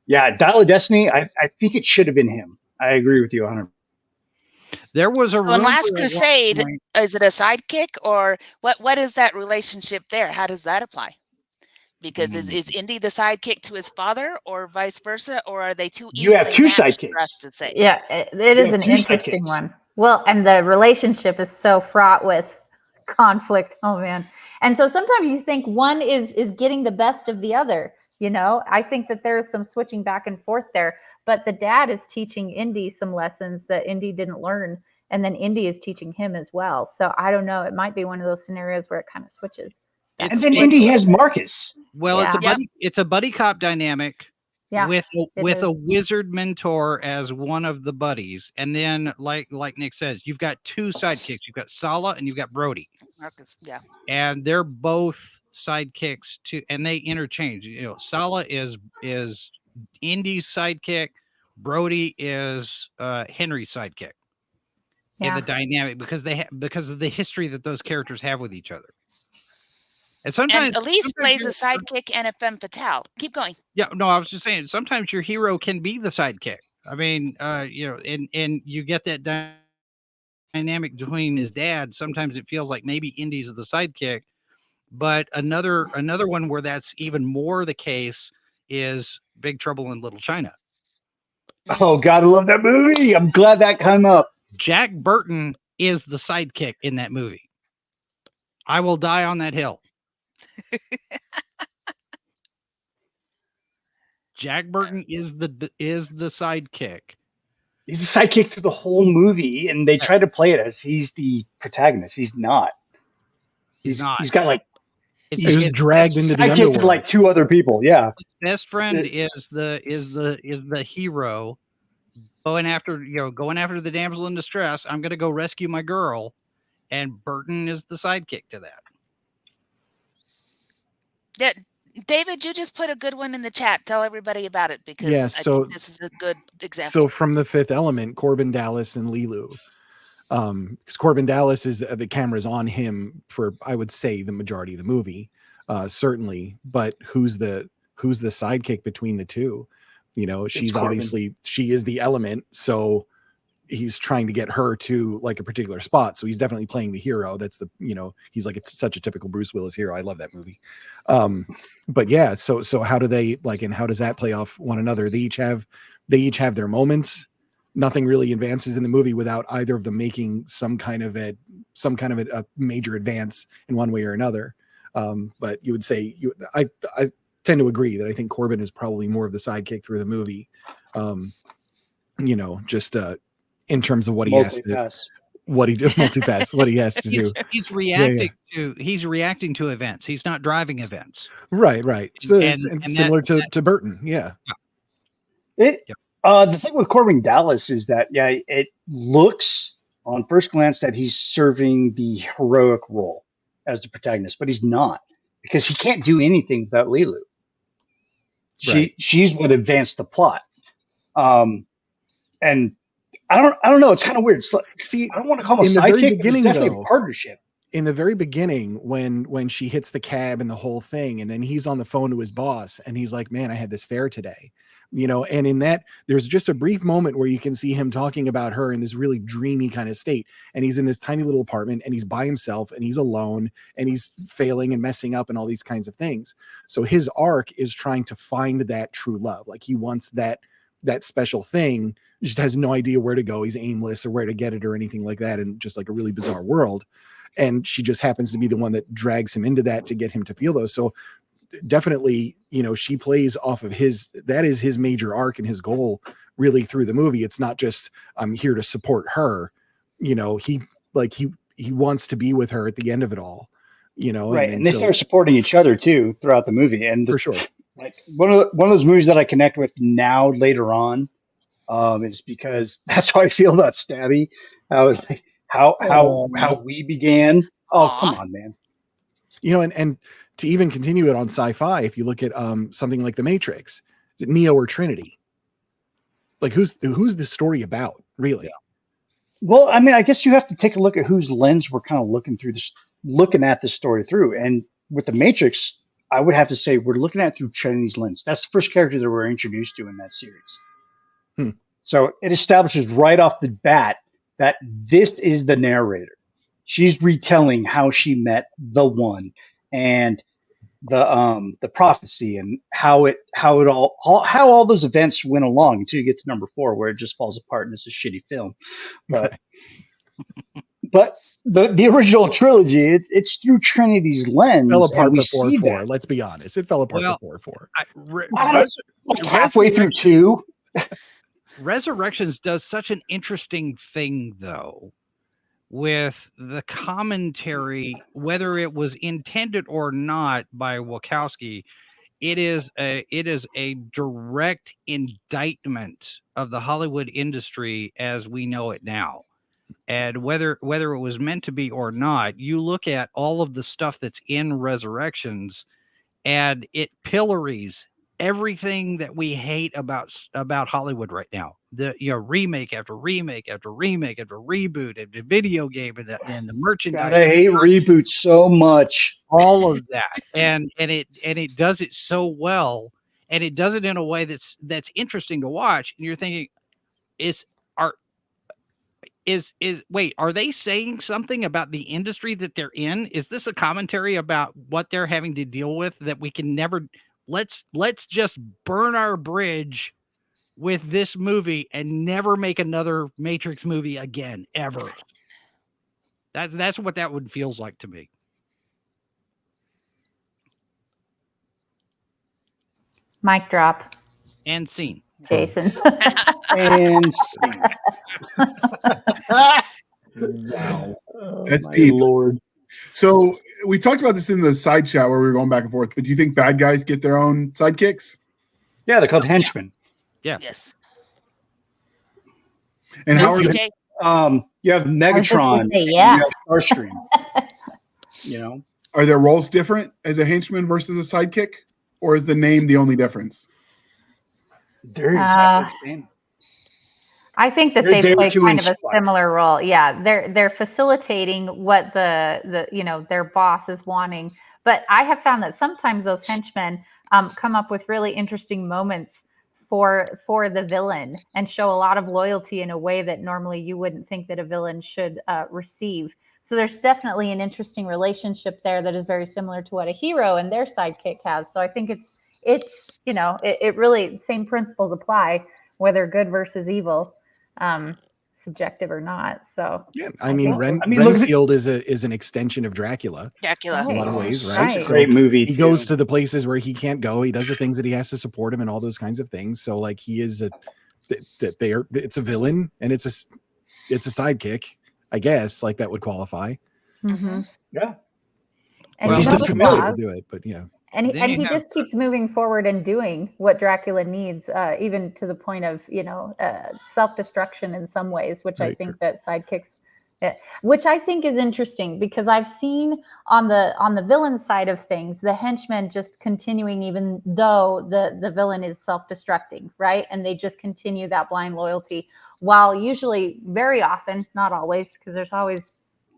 yeah, Dial of Destiny, I think it should have been him. I agree with you 100%. There was a So in Last Crusade, is it a sidekick or what is that relationship there? How does that apply? Because is Indy the sidekick to his father or vice versa, or are they two You have two sidekicks. for us to say? Yeah, it is an interesting one. Well, and the relationship is so fraught with conflict. Oh man. And so sometimes you think one is getting the best of the other. I think that there's some switching back and forth there, but the dad is teaching Indy some lessons that Indy didn't learn. And then Indy is teaching him as well. So I don't know. It might be one of those scenarios where it kind of switches. And then Indy has Marcus. Well, it's a buddy cop dynamic with a wizard mentor as one of the buddies. And then like Nick says, you've got two sidekicks. You've got Sala and you've got Brody. Marcus, yeah. And they're both sidekicks too, and they interchange. Sala is Indy's sidekick, Brody is Henry's sidekick. In the dynamic because of the history that those characters have with each other. And sometimes Elise plays a sidekick and a femme fatale. Keep going. Yeah, no, I was just saying sometimes your hero can be the sidekick. I mean, and you get that dynamic between his dad. Sometimes it feels like maybe Indy's the sidekick, but another one where that's even more the case is Big Trouble in Little China. Oh God, I love that movie. I'm glad that came up. Jack Burton is the sidekick in that movie. I will die on that hill. Jack Burton is the sidekick. He's the sidekick through the whole movie, and they try to play it as he's the protagonist. He's not. He's not. He's got like he's dragged into the underworld. To like two other people. Yeah. His best friend is the hero. Going after the damsel in distress. I'm going to go rescue my girl, and Burton is the sidekick to that. Yeah, David, you just put a good one in the chat. Tell everybody about it because I think this is a good example. So from The Fifth Element, Corbin Dallas and Lilu. Because Corbin Dallas is the camera's on him for, I would say, the majority of the movie, certainly. But who's the sidekick between the two? She's obviously, she is the element. So he's trying to get her to like a particular spot. So he's definitely playing the hero. That's he's like, it's such a typical Bruce Willis hero. I love that movie. But yeah, so how do they and how does that play off one another? They each have their moments. Nothing really advances in the movie without either of them making some kind of a major advance in one way or another. But you would say I tend to agree that I think Corbin is probably more of the sidekick through the movie. Just in terms of what he has to, what he has to do. He's reacting to events. He's not driving events. Right. So it's similar to Burton. Yeah. The thing with Corbin Dallas is that it looks on first glance that he's serving the heroic role as the protagonist, but he's not, because he can't do anything without Lilu. She's what advanced the plot. And I don't know. It's kind of weird. It's like, I don't want to call him a sidekick, but it's definitely a partnership. In the very beginning, when she hits the cab and the whole thing, and then he's on the phone to his boss, and he's like, "Man, I had this fare today," and in that, there's just a brief moment where you can see him talking about her in this really dreamy kind of state, and he's in this tiny little apartment, and he's by himself, and he's alone, and he's failing and messing up and all these kinds of things. So his arc is trying to find that true love. Like, he wants that special thing, just has no idea where to go. He's aimless or where to get it or anything like that, and just like a really bizarre world. And she just happens to be the one that drags him into that to get him to feel those. So definitely, she plays off of that is his major arc and his goal really through the movie. It's not just, I'm here to support her. He wants to be with her at the end of it all, Right. And they start supporting each other too throughout the movie. And for sure, like one of those movies that I connect with now later on is because that's how I feel about Stabby. I was like, how we began. Oh, come on, man. And to even continue it on sci-fi, if you look at something like The Matrix, is it Neo or Trinity? Like, who's the story about, really? Yeah. Well, I mean, I guess you have to take a look at whose lens we're kind of looking at this story through. And with The Matrix, I would have to say we're looking at it through Trinity's lens. That's the first character that we're introduced to in that series. So it establishes right off the bat that this is the narrator. She's retelling how she met the one and the prophecy and how all those events went along until you get to number 4, where it just falls apart and it's a shitty film. But but the original trilogy, it's through Trinity's lens. Fell apart before 4. Let's be honest, it fell apart before 4. Like halfway through 2. Resurrections does such an interesting thing, though, with the commentary, whether it was intended or not by Wachowski. It is a direct indictment of the Hollywood industry as we know it now. And whether it was meant to be or not, you look at all of the stuff that's in Resurrections, and it pillories everything that we hate about Hollywood right now. The remake after remake after remake after reboot and the video game and the merchandise. God, I hate reboots so much. All of that, and it does it so well, and it does it in a way that's interesting to watch. And you're thinking, are they saying something about the industry that they're in? Is this a commentary about what they're having to deal with that we can never? Let's just burn our bridge with this movie and never make another Matrix movie again, ever. That's what that one feels like to me. Mic drop. And scene. Jason. And scene. Wow. That's deep. Lord. So we talked about this in the side chat where we were going back and forth, but do you think bad guys get their own sidekicks? Yeah, they're called henchmen. Yeah. Yes. And how are they? You have Megatron. You have Starscream. Are their roles different as a henchman versus a sidekick, or is the name the only difference? They're exactly the same. I think that they play kind of a similar role. Yeah, they're facilitating what the their boss is wanting. But I have found that sometimes those henchmen come up with really interesting moments for the villain and show a lot of loyalty in a way that normally you wouldn't think that a villain should receive. So there's definitely an interesting relationship there that is very similar to what a hero and their sidekick has. So I think it really, same principles apply, whether good versus evil, subjective or not. So yeah, I mean, Renfield is an extension of Dracula. In a lot of ways, right? It's a great movie. He goes to the places where he can't go. He does the things that he has to support him and all those kinds of things. So like he is it's a villain and it's a sidekick, I guess, like that would qualify. Mm-hmm. Yeah. And well, do it, do it, but yeah. And he just keeps moving forward and doing what Dracula needs, even to the point of, self-destruction in some ways, which I think that Sidekicks, which I think is interesting, because I've seen on the villain side of things, the henchmen just continuing even though the villain is self-destructing, right? And they just continue that blind loyalty, while usually, very often, not always, because there's always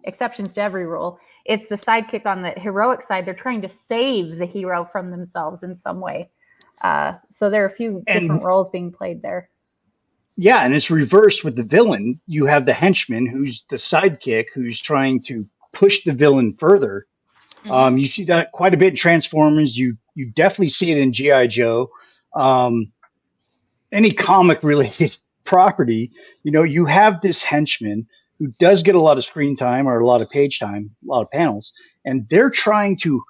exceptions to every rule, it's the sidekick on the heroic side. They're trying to save the hero from themselves in some way. So there are a few different roles being played there. Yeah, and it's reversed with the villain. You have the henchman, who's the sidekick, who's trying to push the villain further. Mm-hmm. You see that quite a bit in Transformers. You definitely see it in G.I. Joe. Any comic-related property, you have this henchman who does get a lot of screen time or a lot of page time, a lot of panels, and they're trying to,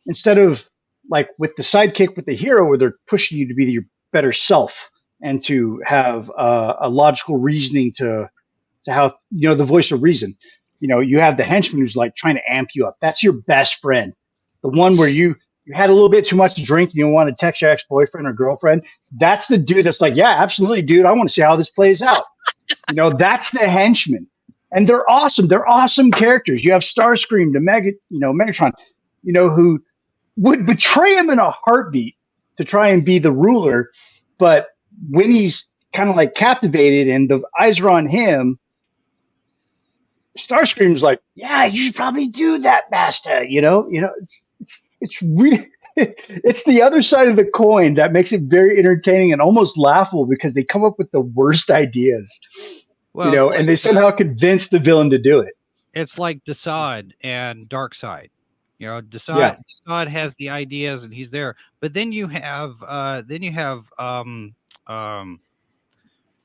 instead of like with the sidekick with the hero, where they're pushing you to be your better self and to have a logical reasoning to how, the voice of reason. You have the henchman who's like trying to amp you up. That's your best friend. The one where you had a little bit too much to drink and you want to text your ex-boyfriend or girlfriend. That's the dude that's like, yeah, absolutely, dude. I want to see how this plays out. That's the henchman. And they're awesome. They're awesome characters. You have Starscream, Megatron, who would betray him in a heartbeat to try and be the ruler. But when he's kind of like captivated and the eyes are on him, Starscream's like, yeah, you should probably do that, master. It's really, it's the other side of the coin that makes it very entertaining and almost laughable, because they come up with the worst ideas, and they somehow convince the villain to do it. It's like Desaad and Darkseid. Desaad has the ideas and he's there, but then you have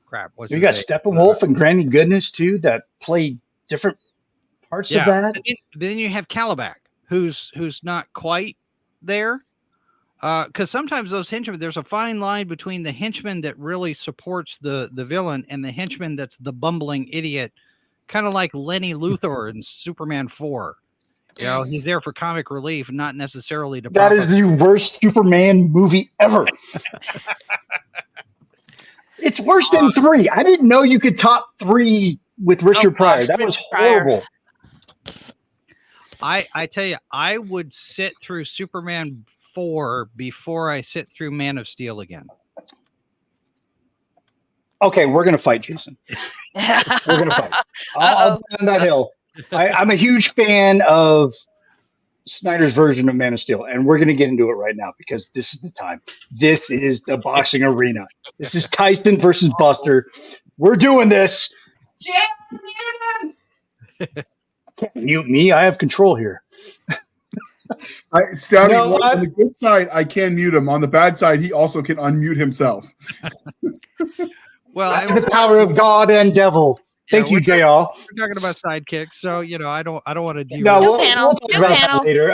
crap. What's you got Steppenwolf and Granny Goodness too that play different parts of that. But then you have Calabac, who's not quite there, because sometimes those henchmen, there's a fine line between the henchman that really supports the villain and the henchman that's the bumbling idiot, kind of like Lenny Luthor in Superman 4. He's there for comic relief, not necessarily to. That is the worst Superman movie ever. It's worse than 3. I didn't know you could top 3 with Richard Pryor. That was horrible. I tell you, I would sit through Superman 4 before I sit through Man of Steel again. Okay, we're going to fight, Jason. We're going to fight. I'll down that hill. I'm a huge fan of Snyder's version of Man of Steel, and we're going to get into it right now because this is the time. This is the boxing arena. This is Tyson versus Buster. We're doing this. Can't mute me. I have control here. Stabby, on the good side, I can mute him. On the bad side, he also can unmute himself. Well, the power of God and devil. Thank you, JR. We're talking about sidekicks, so I don't want to do. No, we'll talk about that later.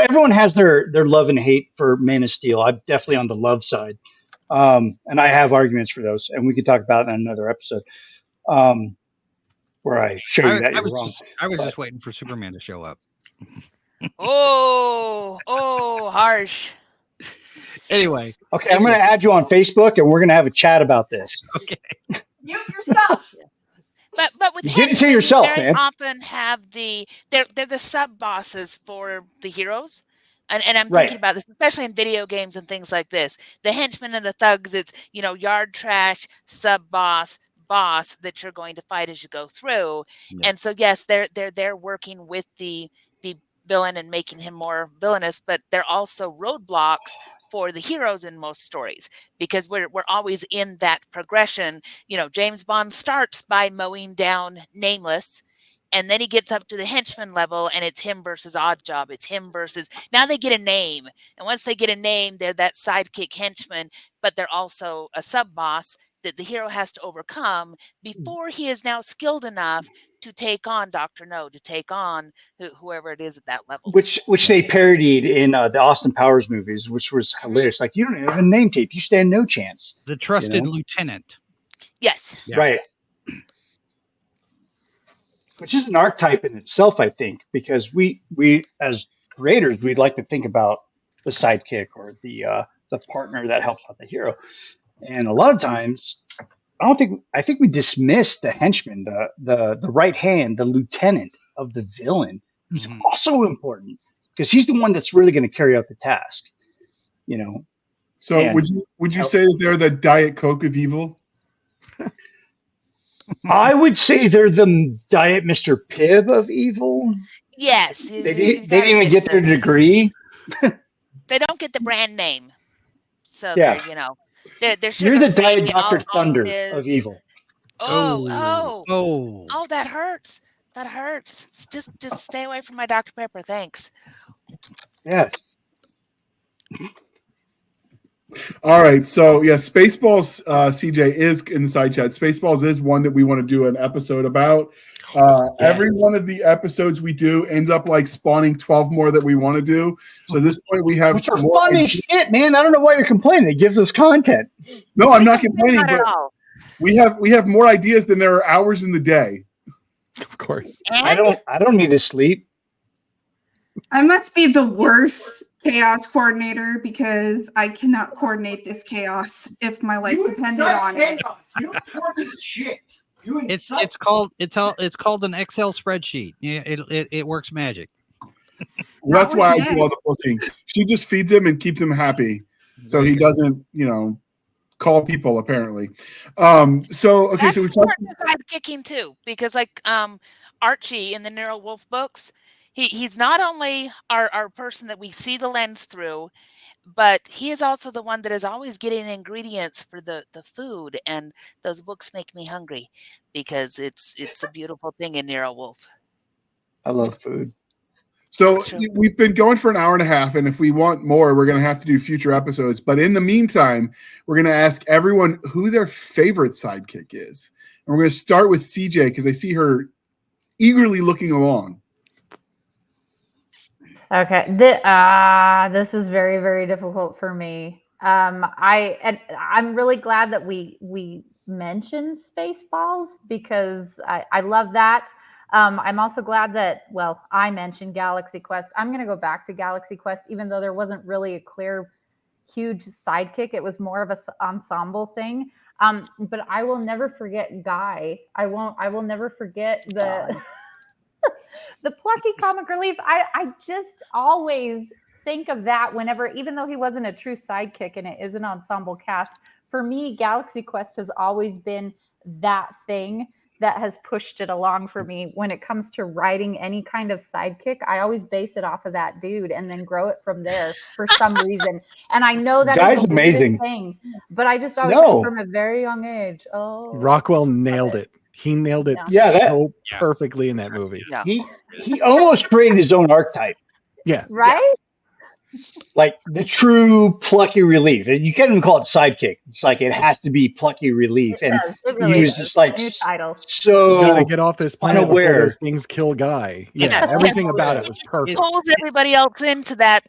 Everyone has their love and hate for Man of Steel. I'm definitely on the love side, and I have arguments for those, and we can talk about that in another episode, where I show you that you're wrong. I was just waiting for Superman to show up. Harsh. Anyway, okay, I'm going to add you on Facebook, and we're going to have a chat about this. Okay. Mute yourself. But with you didn't say yourself, very man. Often have they're the sub bosses for the heroes, and I'm thinking about this, especially in video games and things like this. The henchmen and the thugs, it's yard trash, sub boss that you're going to fight as you go through, and so yes, they're working with the villain and making him more villainous, but they're also roadblocks for the heroes in most stories, because we're always in that progression. James Bond starts by mowing down Nameless, and then he gets up to the henchman level, and it's him versus Oddjob. It's him versus, now they get a name, and once they get a name, they're that sidekick henchman, but they're also a sub boss that the hero has to overcome before he is now skilled enough to take on Dr. No, to take on whoever it is at that level. Which they parodied in the Austin Powers movies, which was hilarious. Like, you don't have a name tape. You stand no chance. The trusted lieutenant. Yes. Yeah. Right. Which is an archetype in itself, I think, because we as creators, we'd like to think about the sidekick or the partner that helps out the hero. And a lot of times, I think we dismiss the henchman, the right hand, the lieutenant of the villain, who's also important because he's the one that's really going to carry out the task. So And would you say that they're the Diet Coke of evil? I would say they're the Diet Mr. Pibb of evil. Yes. They didn't even get their degree. They don't get the brand name. So Yeah. they're You're the sugar-free, Diet Dr. all Thunder fizz. of evil. Oh, that hurts. That hurts. Just stay away from my Dr. Pepper. Thanks. Yes. All right. So yeah, Spaceballs, CJ is in the side chat. Spaceballs is one that we want to do an episode about. Every one of the episodes we do ends up like spawning 12 more that we want to do. So at this point we have Which are fun as shit, man. I don't know why you're complaining. It gives us content. No, I'm not complaining, but we have more ideas than there are hours in the day. Of course. I don't need to sleep. I must be the worst chaos coordinator because I cannot coordinate this chaos if my life depended on it. You coordinate shit. It's called an Excel spreadsheet. Yeah, it works magic. Well, that's why I do all the booking. She just feeds him and keeps him happy, so he doesn't, call people. Apparently, so okay, so we talked sidekicking too, because like Archie in the Nero Wolf books, he's not only our person that we see the lens through, but he is also the one that is always getting ingredients for the food, and those books make me hungry because it's a beautiful thing in Nero Wolf. I love food. So we've been going for an hour and a half, and if we want more, we're going to have to do future episodes. But in the meantime, we're going to ask everyone who their favorite sidekick is. And we're going to start with CJ because I see her eagerly looking along. Okay, this is very, very difficult for me. I'm really glad that we mentioned Spaceballs because I love that. I'm also glad that I mentioned Galaxy Quest. I'm going to go back to Galaxy Quest, even though there wasn't really a clear, huge sidekick. It was more of an ensemble thing. But I will never forget Guy. I will never forget the. The plucky comic relief. I just always think of that whenever, even though he wasn't a true sidekick and it is an ensemble cast, for me, Galaxy Quest has always been that thing that has pushed it along for me. When it comes to writing any kind of sidekick, I always base it off of that dude and then grow it from there for some reason. And I know that Guy's is a amazing thing, but I just always from a very young age. Oh, Rockwell nailed it. He nailed it so perfectly in that movie. Yeah. He almost created his own archetype. Yeah. Right? Like the true plucky relief. And you can't even call it sidekick. It's like it has to be plucky relief. It really he was just like new title. so you gotta get off this planet unaware. before those things kill Guy. Yeah, everything about it was perfect. He pulls everybody else into that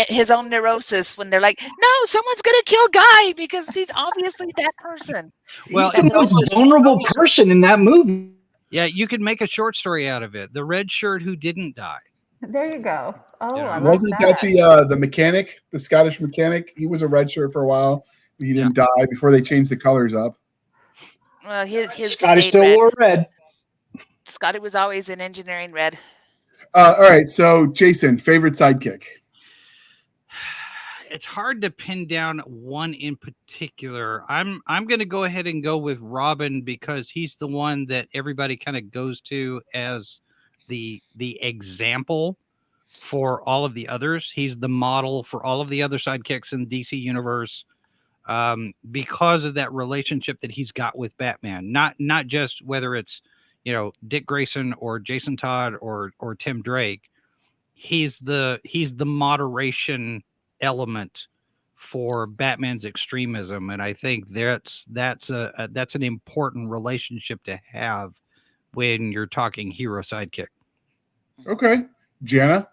his own neurosis when they're like, no, someone's gonna kill Guy because he's obviously that person. Well, he's the most vulnerable person in that movie. Yeah, you could make a short story out of it. The red shirt who didn't die. There you go. Oh, I like wasn't that the mechanic, the Scottish mechanic? He was a red shirt for a while. He didn't die before they changed the colors up. Well, his Scotty still wore red. Scotty was always in engineering red. All right, so Jason, favorite sidekick. It's hard to pin down one in particular. I'm going to go ahead and go with Robin because he's the one that everybody kind of goes to as the example for all of the others. He's the model for all of the other sidekicks in the DC universe because of that relationship that he's got with Batman. Not just whether it's Dick Grayson or Jason Todd or Tim Drake. He's the moderation element for Batman's extremism, and I think that's an important relationship to have when you're talking hero sidekick. Okay, Jana.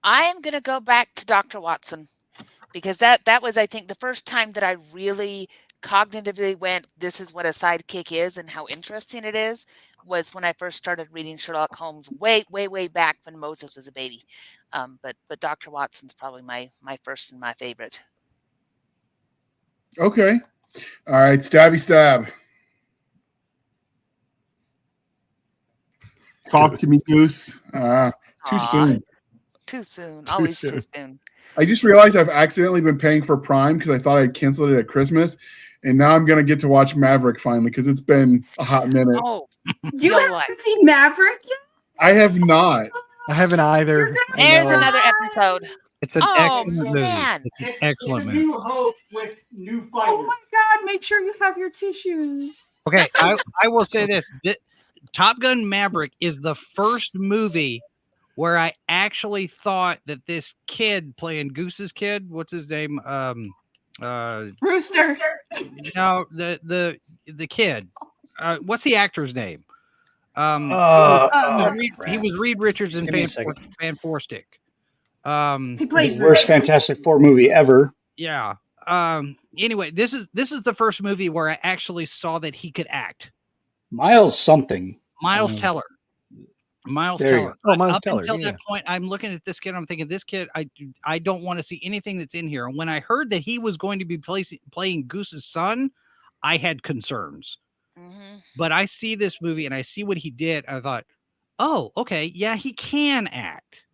I am going to go back to Dr. Watson because that was, I think, the first time that I really cognitively went, this is what a sidekick is and how interesting it is, was when I first started reading Sherlock Holmes way, way, way back when Moses was a baby. But Dr. Watson's probably my first and my favorite. Okay. All right. Stabby stab. Talk to me, Goose. Too soon. Too soon. Always too soon. I just realized I've accidentally been paying for Prime because I thought I'd canceled it at Christmas. And now I'm going to get to watch Maverick finally because it's been a hot minute. Oh, you haven't seen Maverick yet? I have not. I haven't either. There's another episode. It's an excellent movie. It's an excellent movie. New hope with new fighters. Oh my God! Make sure you have your tissues. Okay, I will say this: Top Gun Maverick is the first movie where I actually thought that this kid playing Goose's kid, what's his name? Rooster. No, the kid. What's the actor's name? He was Reed Richards in Fan Four Stick. He played the worst Fantastic Four movie ever. Yeah. Anyway, this is the first movie where I actually saw that he could act. Miles Teller. Miles There you Teller. go. Oh, Miles Up Teller, until yeah. that point, I'm looking at this kid. I'm thinking, this kid, I don't want to see anything that's in here. And when I heard that he was going to be playing Goose's son, I had concerns. Mm-hmm. But I see this movie and I see what he did. I thought, oh, okay, yeah, he can act.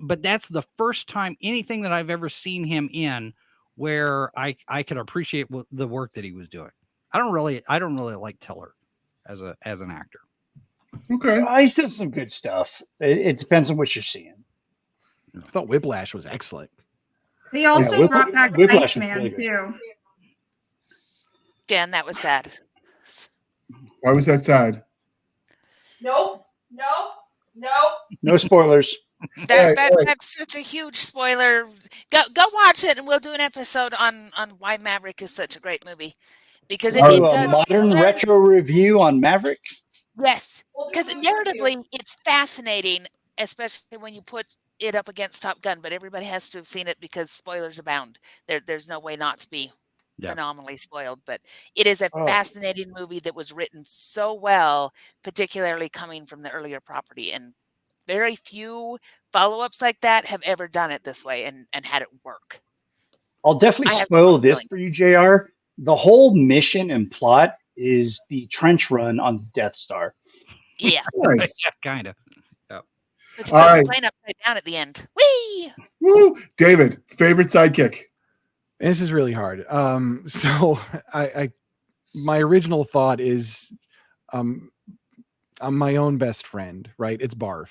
But that's the first time anything that I've ever seen him in where I could appreciate the work that he was doing. I don't really like Teller as an actor. Okay. He's done some good stuff. It depends on what you're seeing. I thought Whiplash was excellent. They also brought back Whiplash was Iceman really good. too. Yeah, and that was sad. Why was that sad? No. No spoilers. That's such a huge spoiler. Go watch it, and we'll do an episode on why Maverick is such a great movie. Because it Do a does modern retro review on Maverick. Yes, because narratively it's fascinating, especially when you put it up against Top Gun. But everybody has to have seen it because spoilers abound. There's no way not to be phenomenally spoiled. But it is a fascinating movie that was written so well, particularly coming from the earlier property. And very few follow-ups like that have ever done it this way and had it work. I'll definitely spoil this for you, JR. The whole mission and plot is the trench run on the Death Star. Yeah. Nice. Yeah, kind of. But you All put right. the plane upside down at the end. Whee! Woo! David, favorite sidekick? This is really hard. So I my original thought is I'm my own best friend, right? It's Barf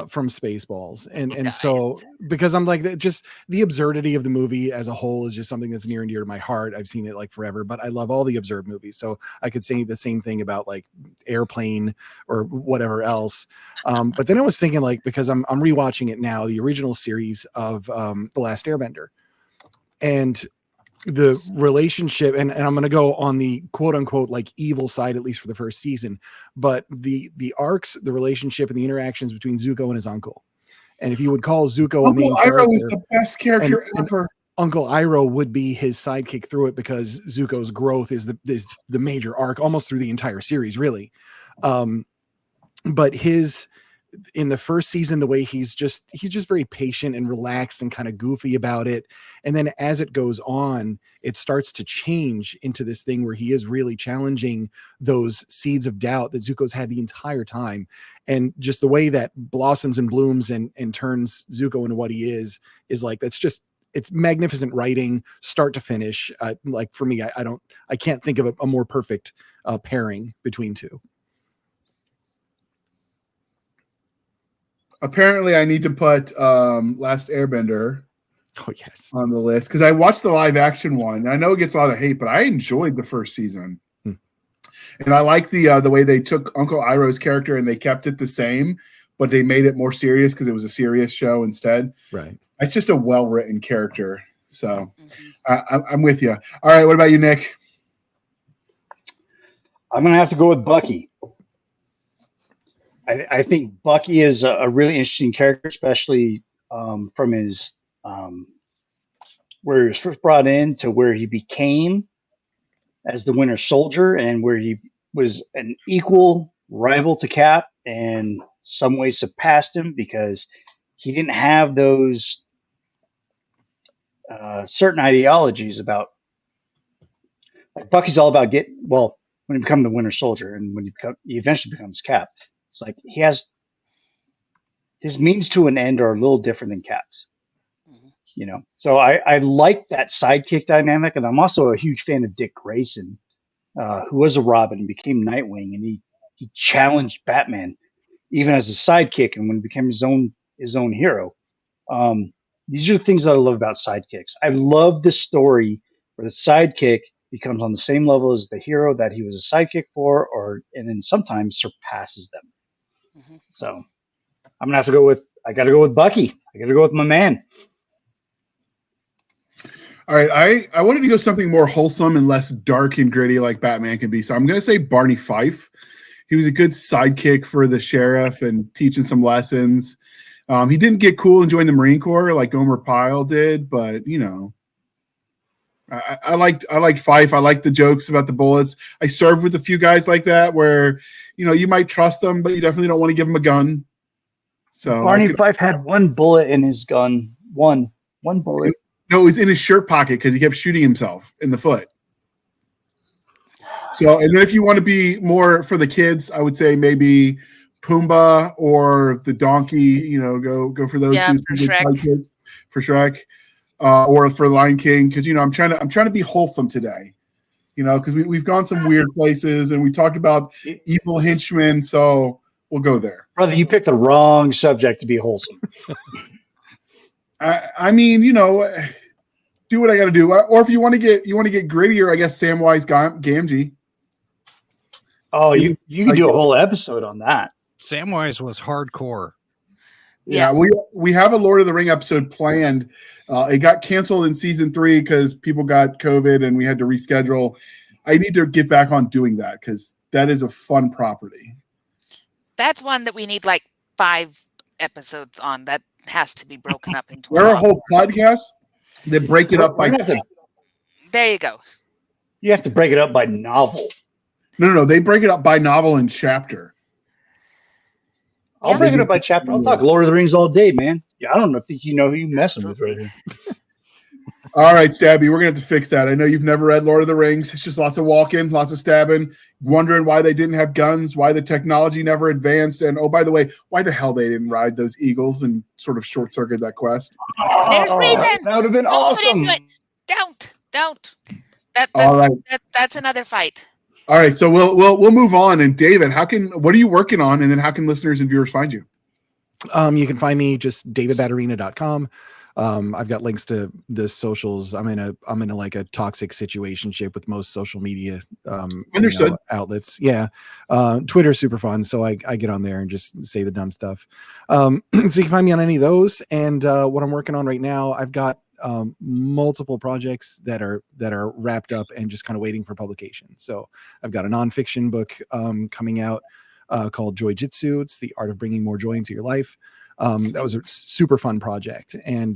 from Spaceballs. And so because I'm like, just the absurdity of the movie as a whole is just something that's near and dear to my heart. I've seen it like forever, but I love all the absurd movies. So I could say the same thing about like Airplane or whatever else. But then I was thinking, like, because I'm rewatching it now, the original series of The Last Airbender. And the relationship, and I'm going to go on the quote unquote like evil side, at least for the first season, but the arcs, the relationship and the interactions between Zuko and his uncle. And if you would call Zuko a main character, Iroh is the best character ever. Uncle Iroh would be his sidekick through it because Zuko's growth is the major arc almost through the entire series, really. But in the first season, the way he's just very patient and relaxed and kind of goofy about it. And then as it goes on, it starts to change into this thing where he is really challenging those seeds of doubt that Zuko's had the entire time. And just the way that blossoms and blooms and turns Zuko into what he is like, it's magnificent writing, start to finish. Like for me, I can't think of a more perfect pairing between two. Apparently, I need to put Last Airbender on the list because I watched the live action one. I know it gets a lot of hate, but I enjoyed the first season. And I like the way they took Uncle Iroh's character and they kept it the same, but they made it more serious because it was a serious show instead. Right. It's just a well-written character. So I'm with you. All right. What about you, Nick? I'm going to have to go with Bucky. I think Bucky is a really interesting character, especially from his where he was first brought in to where he became as the Winter Soldier, and where he was an equal rival to Cap, and some ways surpassed him because he didn't have those certain ideologies about, like, Bucky's all about when he becomes the Winter Soldier and when he eventually becomes Cap. It's like he has his means to an end are a little different than Cap's. So I like that sidekick dynamic, and I'm also a huge fan of Dick Grayson, who was a Robin and became Nightwing, and he challenged Batman even as a sidekick, and when he became his own hero. These are the things that I love about sidekicks. I love the story where the sidekick becomes on the same level as the hero that he was a sidekick for, and then sometimes surpasses them. So I got to go with Bucky. I got to go with my man. All right, I wanted to go something more wholesome and less dark and gritty like Batman can be. So I'm going to say Barney Fife. He was a good sidekick for the sheriff and teaching some lessons. He didn't get cool and join the Marine Corps like Gomer Pyle did, but I liked Fife. I liked the jokes about the bullets. I served with a few guys like that where you might trust them, but you definitely don't want to give them a gun. So Barney Fife had one bullet in his gun. One bullet. No, it was in his shirt pocket because he kept shooting himself in the foot. So, and then if you want to be more for the kids, I would say maybe Pumbaa or the donkey. Go for those two kids for Shrek, or for Lion King, because I'm trying to be wholesome today. Because we've gone some weird places and we talked about evil henchmen, so we'll go there. Brother, you picked the wrong subject to be wholesome. I mean, do what I got to do. Or if you want to get grittier, I guess Samwise Gamgee. Oh, you can do a whole episode on that. Samwise was hardcore. Yeah, we have a Lord of the Ring episode planned. It got canceled in season 3 because people got COVID and we had to reschedule. I need to get back on doing that because that is a fun property. That's one that we need like 5 episodes on. That has to be broken up into. There are whole podcasts that break it up by. There you go. You have to break it up by novel. No. They break it up by novel and chapter. I'll break it up by chapter. I'll talk Lord of the Rings all day, man. Yeah, I don't think you know who you're messing with right here. All right, Stabby, we're going to have to fix that. I know you've never read Lord of the Rings. It's just lots of walking, lots of stabbing, wondering why they didn't have guns, why the technology never advanced, and, oh, by the way, why the hell they didn't ride those eagles and sort of short-circuit that quest. There's reason. That would have been awesome. Don't. All right. That's another fight. All right, so we'll move on. And David, what are you working on, and then how can listeners and viewers find you? You can find me just davidbatterina.com. I've got links to the socials. I'm in a like a toxic situationship with most social media Understood. Outlets. Yeah. Twitter's super fun, so I get on there and just say the dumb stuff. So you can find me on any of those. And what I'm working on right now, I've got multiple projects that are wrapped up and just kind of waiting for publication. So I've got a nonfiction book coming out called Joy Jitsu. It's the art of bringing more joy into your life. That was a super fun project. And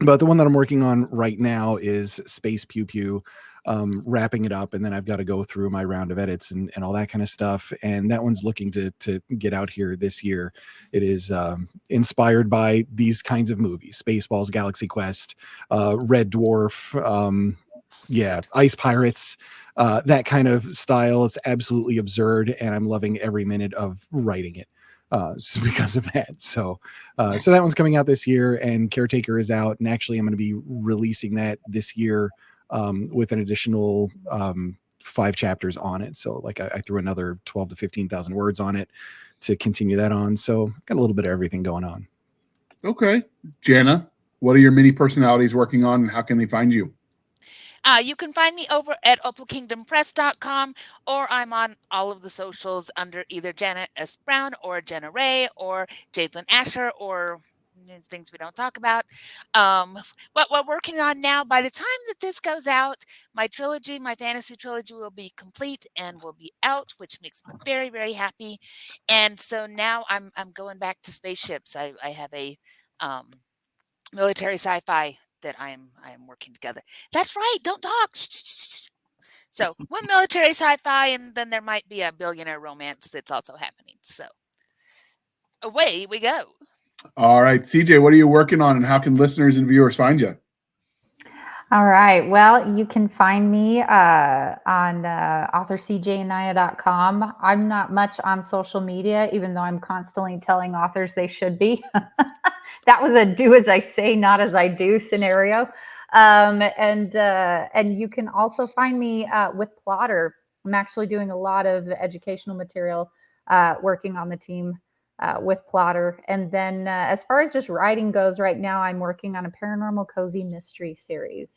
but the one that I'm working on right now is Space Pew Pew, wrapping it up, and then I've got to go through my round of edits and all that kind of stuff. And that one's looking to get out here this year. It is inspired by these kinds of movies: Spaceballs, Galaxy Quest, Red Dwarf, Ice Pirates, that kind of style. It's absolutely absurd, and I'm loving every minute of writing it. Because of that. So that one's coming out this year, and Caretaker is out. And actually I'm going to be releasing that this year with an additional 5 chapters on it. So like I threw another 12 to 15,000 words on it to continue that on. So got a little bit of everything going on. Okay. Jana, what are your mini personalities working on, and how can they find you? You can find me over at opalkingdompress.com, or I'm on all of the socials under either Janet S. Brown or Jenna Ray or Jathan Asher or things we don't talk about. What we're working on now, by the time that this goes out, my fantasy trilogy will be complete and will be out, which makes me very, very happy. And so now I'm going back to spaceships. I have a military sci-fi that I am working together. That's right. Don't talk. So one military sci-fi, and then there might be a billionaire romance that's also happening. So away we go. All right, CJ, what are you working on, and how can listeners and viewers find you? All right. Well, you can find me on authorcjanaya.com. I'm not much on social media, even though I'm constantly telling authors they should be. That was a do as I say, not as I do scenario. And you can also find me with Plotter. I'm actually doing a lot of educational material, working on the team with Plotter. And then as far as just writing goes, right now I'm working on a paranormal cozy mystery series.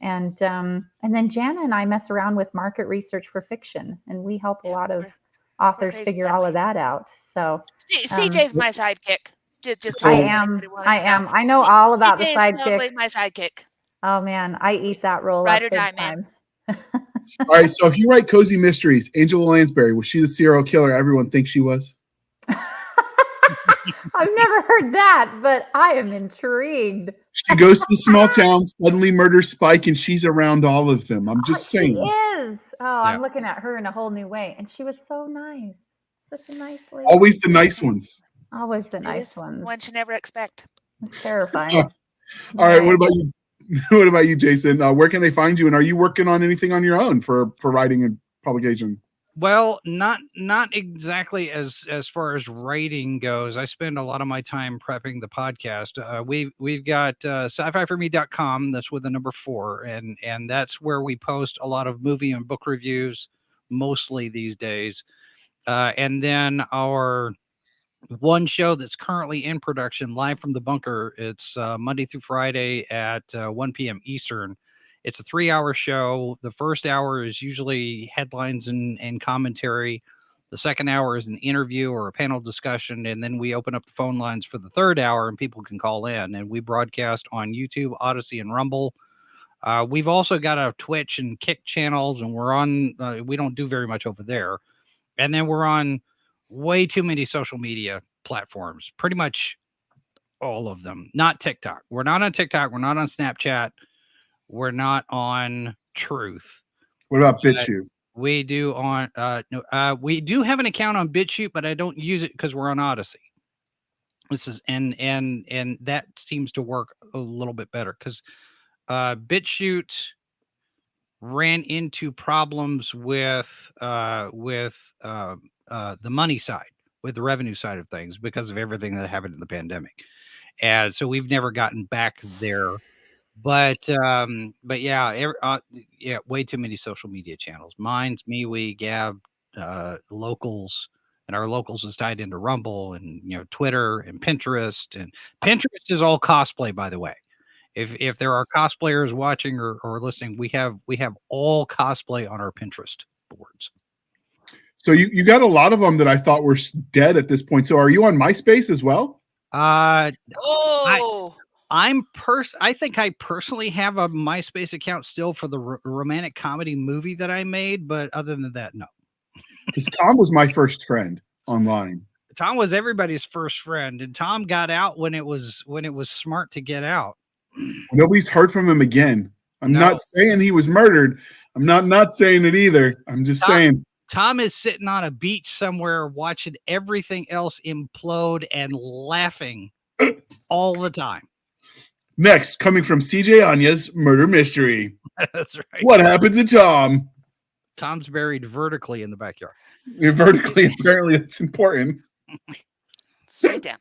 And then Jana and I mess around with market research for fiction, and we help a lot of authors figure all of that out. So CJ's my sidekick. Just I am. I know all about the CJ is totally sidekicks. my sidekick. Oh man, I eat that role Ride up or big die, time. man. All right, so if you write cozy mysteries, Angela Lansbury, was she the serial killer everyone thinks she was? I've never heard that, but I am intrigued. She goes to the small town, suddenly murders Spike, and she's around all of them. I'm just saying. She is. Oh, I'm looking at her in a whole new way. And she was so nice. Such a nice lady. Always the nice ones. Always the nice ones. One you never expect. It's terrifying. All right, what about you? What about you, Jason? Where can they find you? And are you working on anything on your own for writing and publication? Well, not exactly as far as writing goes. I spend a lot of my time prepping the podcast. We've got sci-fi4me.com. That's with the number 4, and that's where we post a lot of movie and book reviews, mostly these days. And then our one show that's currently in production, Live from the Bunker. It's Monday through Friday at 1 p.m. Eastern. It's a 3-hour show. The first hour is usually headlines and commentary. The second hour is an interview or a panel discussion. And then we open up the phone lines for the third hour and people can call in. And we broadcast on YouTube, Odyssey, and Rumble. We've also got a Twitch and Kick channels, and we're on, we don't do very much over there. And then we're on way too many social media platforms, pretty much all of them. Not TikTok. We're not on TikTok. We're not on Snapchat. We're not on Truth. What about BitChute? We do on we do have an account on BitChute, but I don't use it because we're on Odyssey. This is and that seems to work a little bit better because BitChute ran into problems with the money side, with the revenue side of things because of everything that happened in the pandemic. And so we've never gotten back there. But yeah, way too many social media channels. Mine's MeWe, Gab, Locals, and our Locals is tied into Rumble and Twitter and Pinterest. And Pinterest is all cosplay, by the way. If there are cosplayers watching or listening, we have all cosplay on our Pinterest boards. So you got a lot of them that I thought were dead at this point. So are you on MySpace as well? I think I personally have a MySpace account still for the romantic comedy movie that I made, but other than that, no. Because Tom was my first friend online. Tom was everybody's first friend, and Tom got out when it was smart to get out. Nobody's heard from him again. I'm not saying he was murdered. I'm not saying it either. I'm just saying. Tom is sitting on a beach somewhere watching everything else implode and laughing all the time. Next, coming from CJ Anya's Murder Mystery. That's right. What happens to Tom? Tom's buried vertically in the backyard. Vertically, apparently, it's important. Straight down.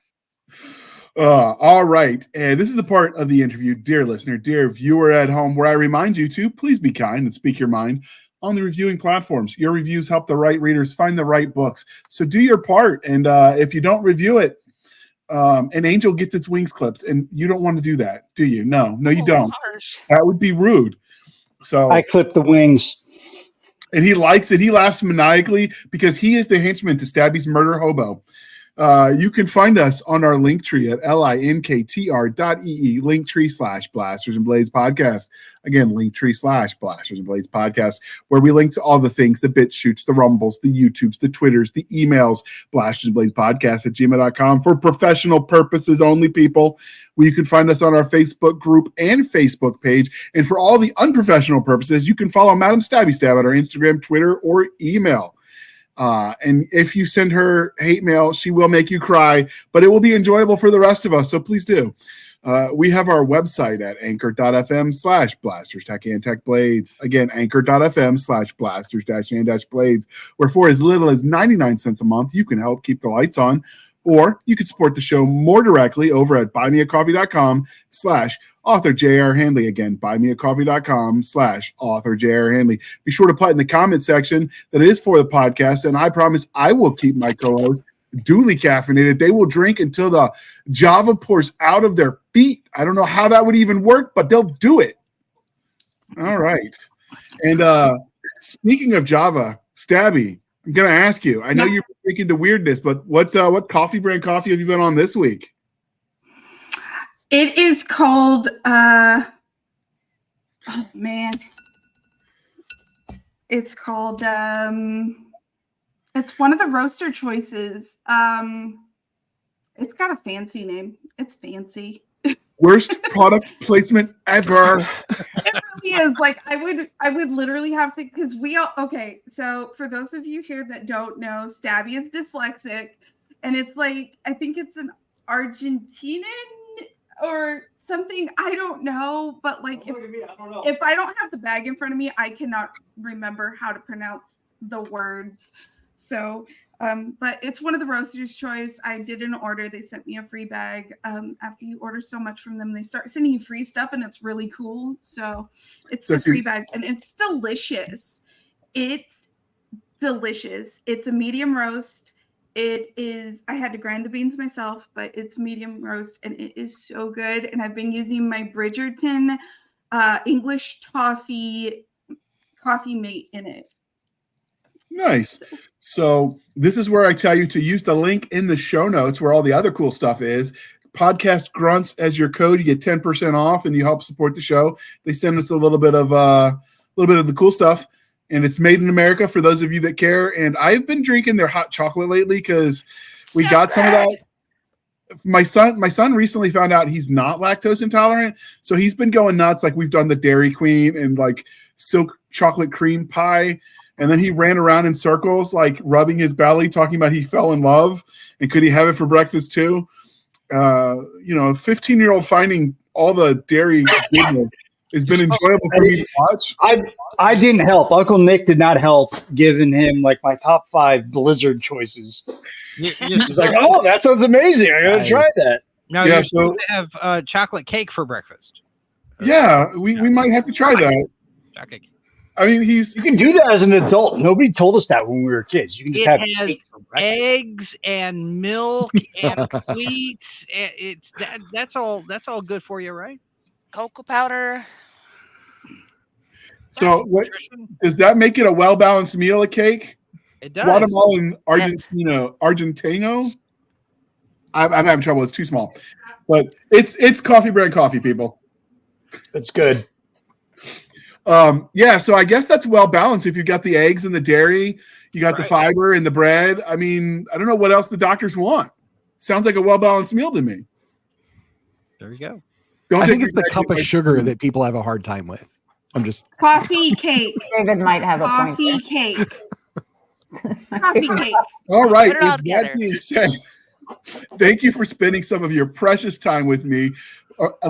All right. And this is the part of the interview, dear listener, dear viewer at home, where I remind you to please be kind and speak your mind on the reviewing platforms. Your reviews help the right readers find the right books. So do your part. And if you don't review it, an angel gets its wings clipped, and you don't want to do that, do you? No, you don't. Harsh. That would be rude. So I clip the wings. And he likes it. He laughs maniacally because he is the henchman to Stabby's murder hobo. You can find us on our link tree at linktr.ee, linktree/Blasters and Blades podcast. Again, linktree/Blasters and Blades podcast, where we link to all the things, the bit shoots, the rumbles, the YouTubes, the Twitters, the emails, Blasters and Blades podcast at gmail.com for professional purposes only, people. You can find us on our Facebook group and Facebook page. And for all the unprofessional purposes, you can follow Madam Stabby Stab at our Instagram, Twitter, or email. And if you send her hate mail, she will make you cry, but it will be enjoyable for the rest of us. So please do. We have our website at anchor.fm/blasters-and-blades. Again, anchor.fm/blasters-and-blades, where for as little as 99 cents a month, you can help keep the lights on, or you can support the show more directly over at buymeacoffee.com/author J.R. Handley. Again, buymeacoffee.com/author J.R. Handley. Be sure to put in the comment section that it is for the podcast, and I promise I will keep my co-hosts duly caffeinated. They will drink until the Java pours out of their feet. I don't know how that would even work, but they'll do it. All right. And speaking of Java, Stabby, I'm going to ask you. I know you're thinking the weirdness, but what coffee brand coffee have you been on this week? It is called, oh man. It's called, it's one of the roaster choices. It's got a fancy name. It's fancy. Worst product placement ever. It really is. Like I would literally have to, because we all, okay. So for those of you here that don't know, Stabby is dyslexic, and it's like, I think it's an Argentinian or something. I don't know, but like if I don't have the bag in front of me, I cannot remember how to pronounce the words. So, but it's one of the roaster's choice. I did an order. They sent me a free bag. After you order so much from them, they start sending you free stuff, and it's really cool. So it's the free bag, and it's delicious. It's delicious. It's a medium roast. It is, I had to grind the beans myself, but it's medium roast, and it is so good. And I've been using my Bridgerton English toffee coffee mate in it. Nice. So this is where I tell you to use the link in the show notes where all the other cool stuff is. Podcast Grunts as your code. You get 10% off, and you help support the show. They send us a little bit of the cool stuff, and it's made in America for those of you that care. And I've been drinking their hot chocolate lately because we got some of that. My son recently found out he's not lactose intolerant, so he's been going nuts. Like we've done the Dairy Queen and like silk chocolate cream pie. And then he ran around in circles, like rubbing his belly, talking about he fell in love and could he have it for breakfast too? 15-year-old finding all the dairy goodness has been enjoyable for me to watch. I didn't help. Uncle Nick did not help giving him like my top 5 Blizzard choices. He's like, oh, that sounds amazing. I gotta try that. No, yeah, you're so supposed to have chocolate cake for breakfast. Yeah, we might have to try that. Chocolate cake. I mean, you can do that as an adult. Nobody told us that when we were kids. You can just have has eggs and milk and wheat. It's that's all good for you, right? Cocoa powder. So what does that make it a well-balanced meal, a cake? It does. Guatemalan Argentino. I'm having trouble. It's too small. But it's coffee brand coffee, people. It's good. So I guess that's well balanced. If you got the eggs and the dairy, you got the fiber and the bread. I mean, I don't know what else the doctors want. Sounds like a well balanced meal to me. There you go. I think it's the cup of sugar that people have a hard time with. I'm just coffee cake. David might have a point. Coffee cake. Coffee cake. All right. Put it all With that together. being said, thank you for spending some of your precious time with me.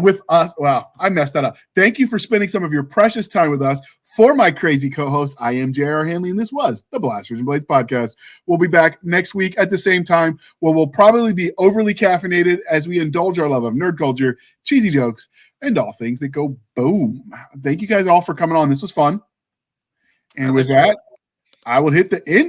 With us. Wow, I messed that up. Thank you for spending some of your precious time with us. For my crazy co-host, I am J.R. Handley, and this was the Blasters and Blades podcast. We'll be back next week at the same time, where we'll probably be overly caffeinated as we indulge our love of nerd culture, cheesy jokes, and all things that go boom. Thank you guys all for coming on. This was fun. And with that, I will hit the end.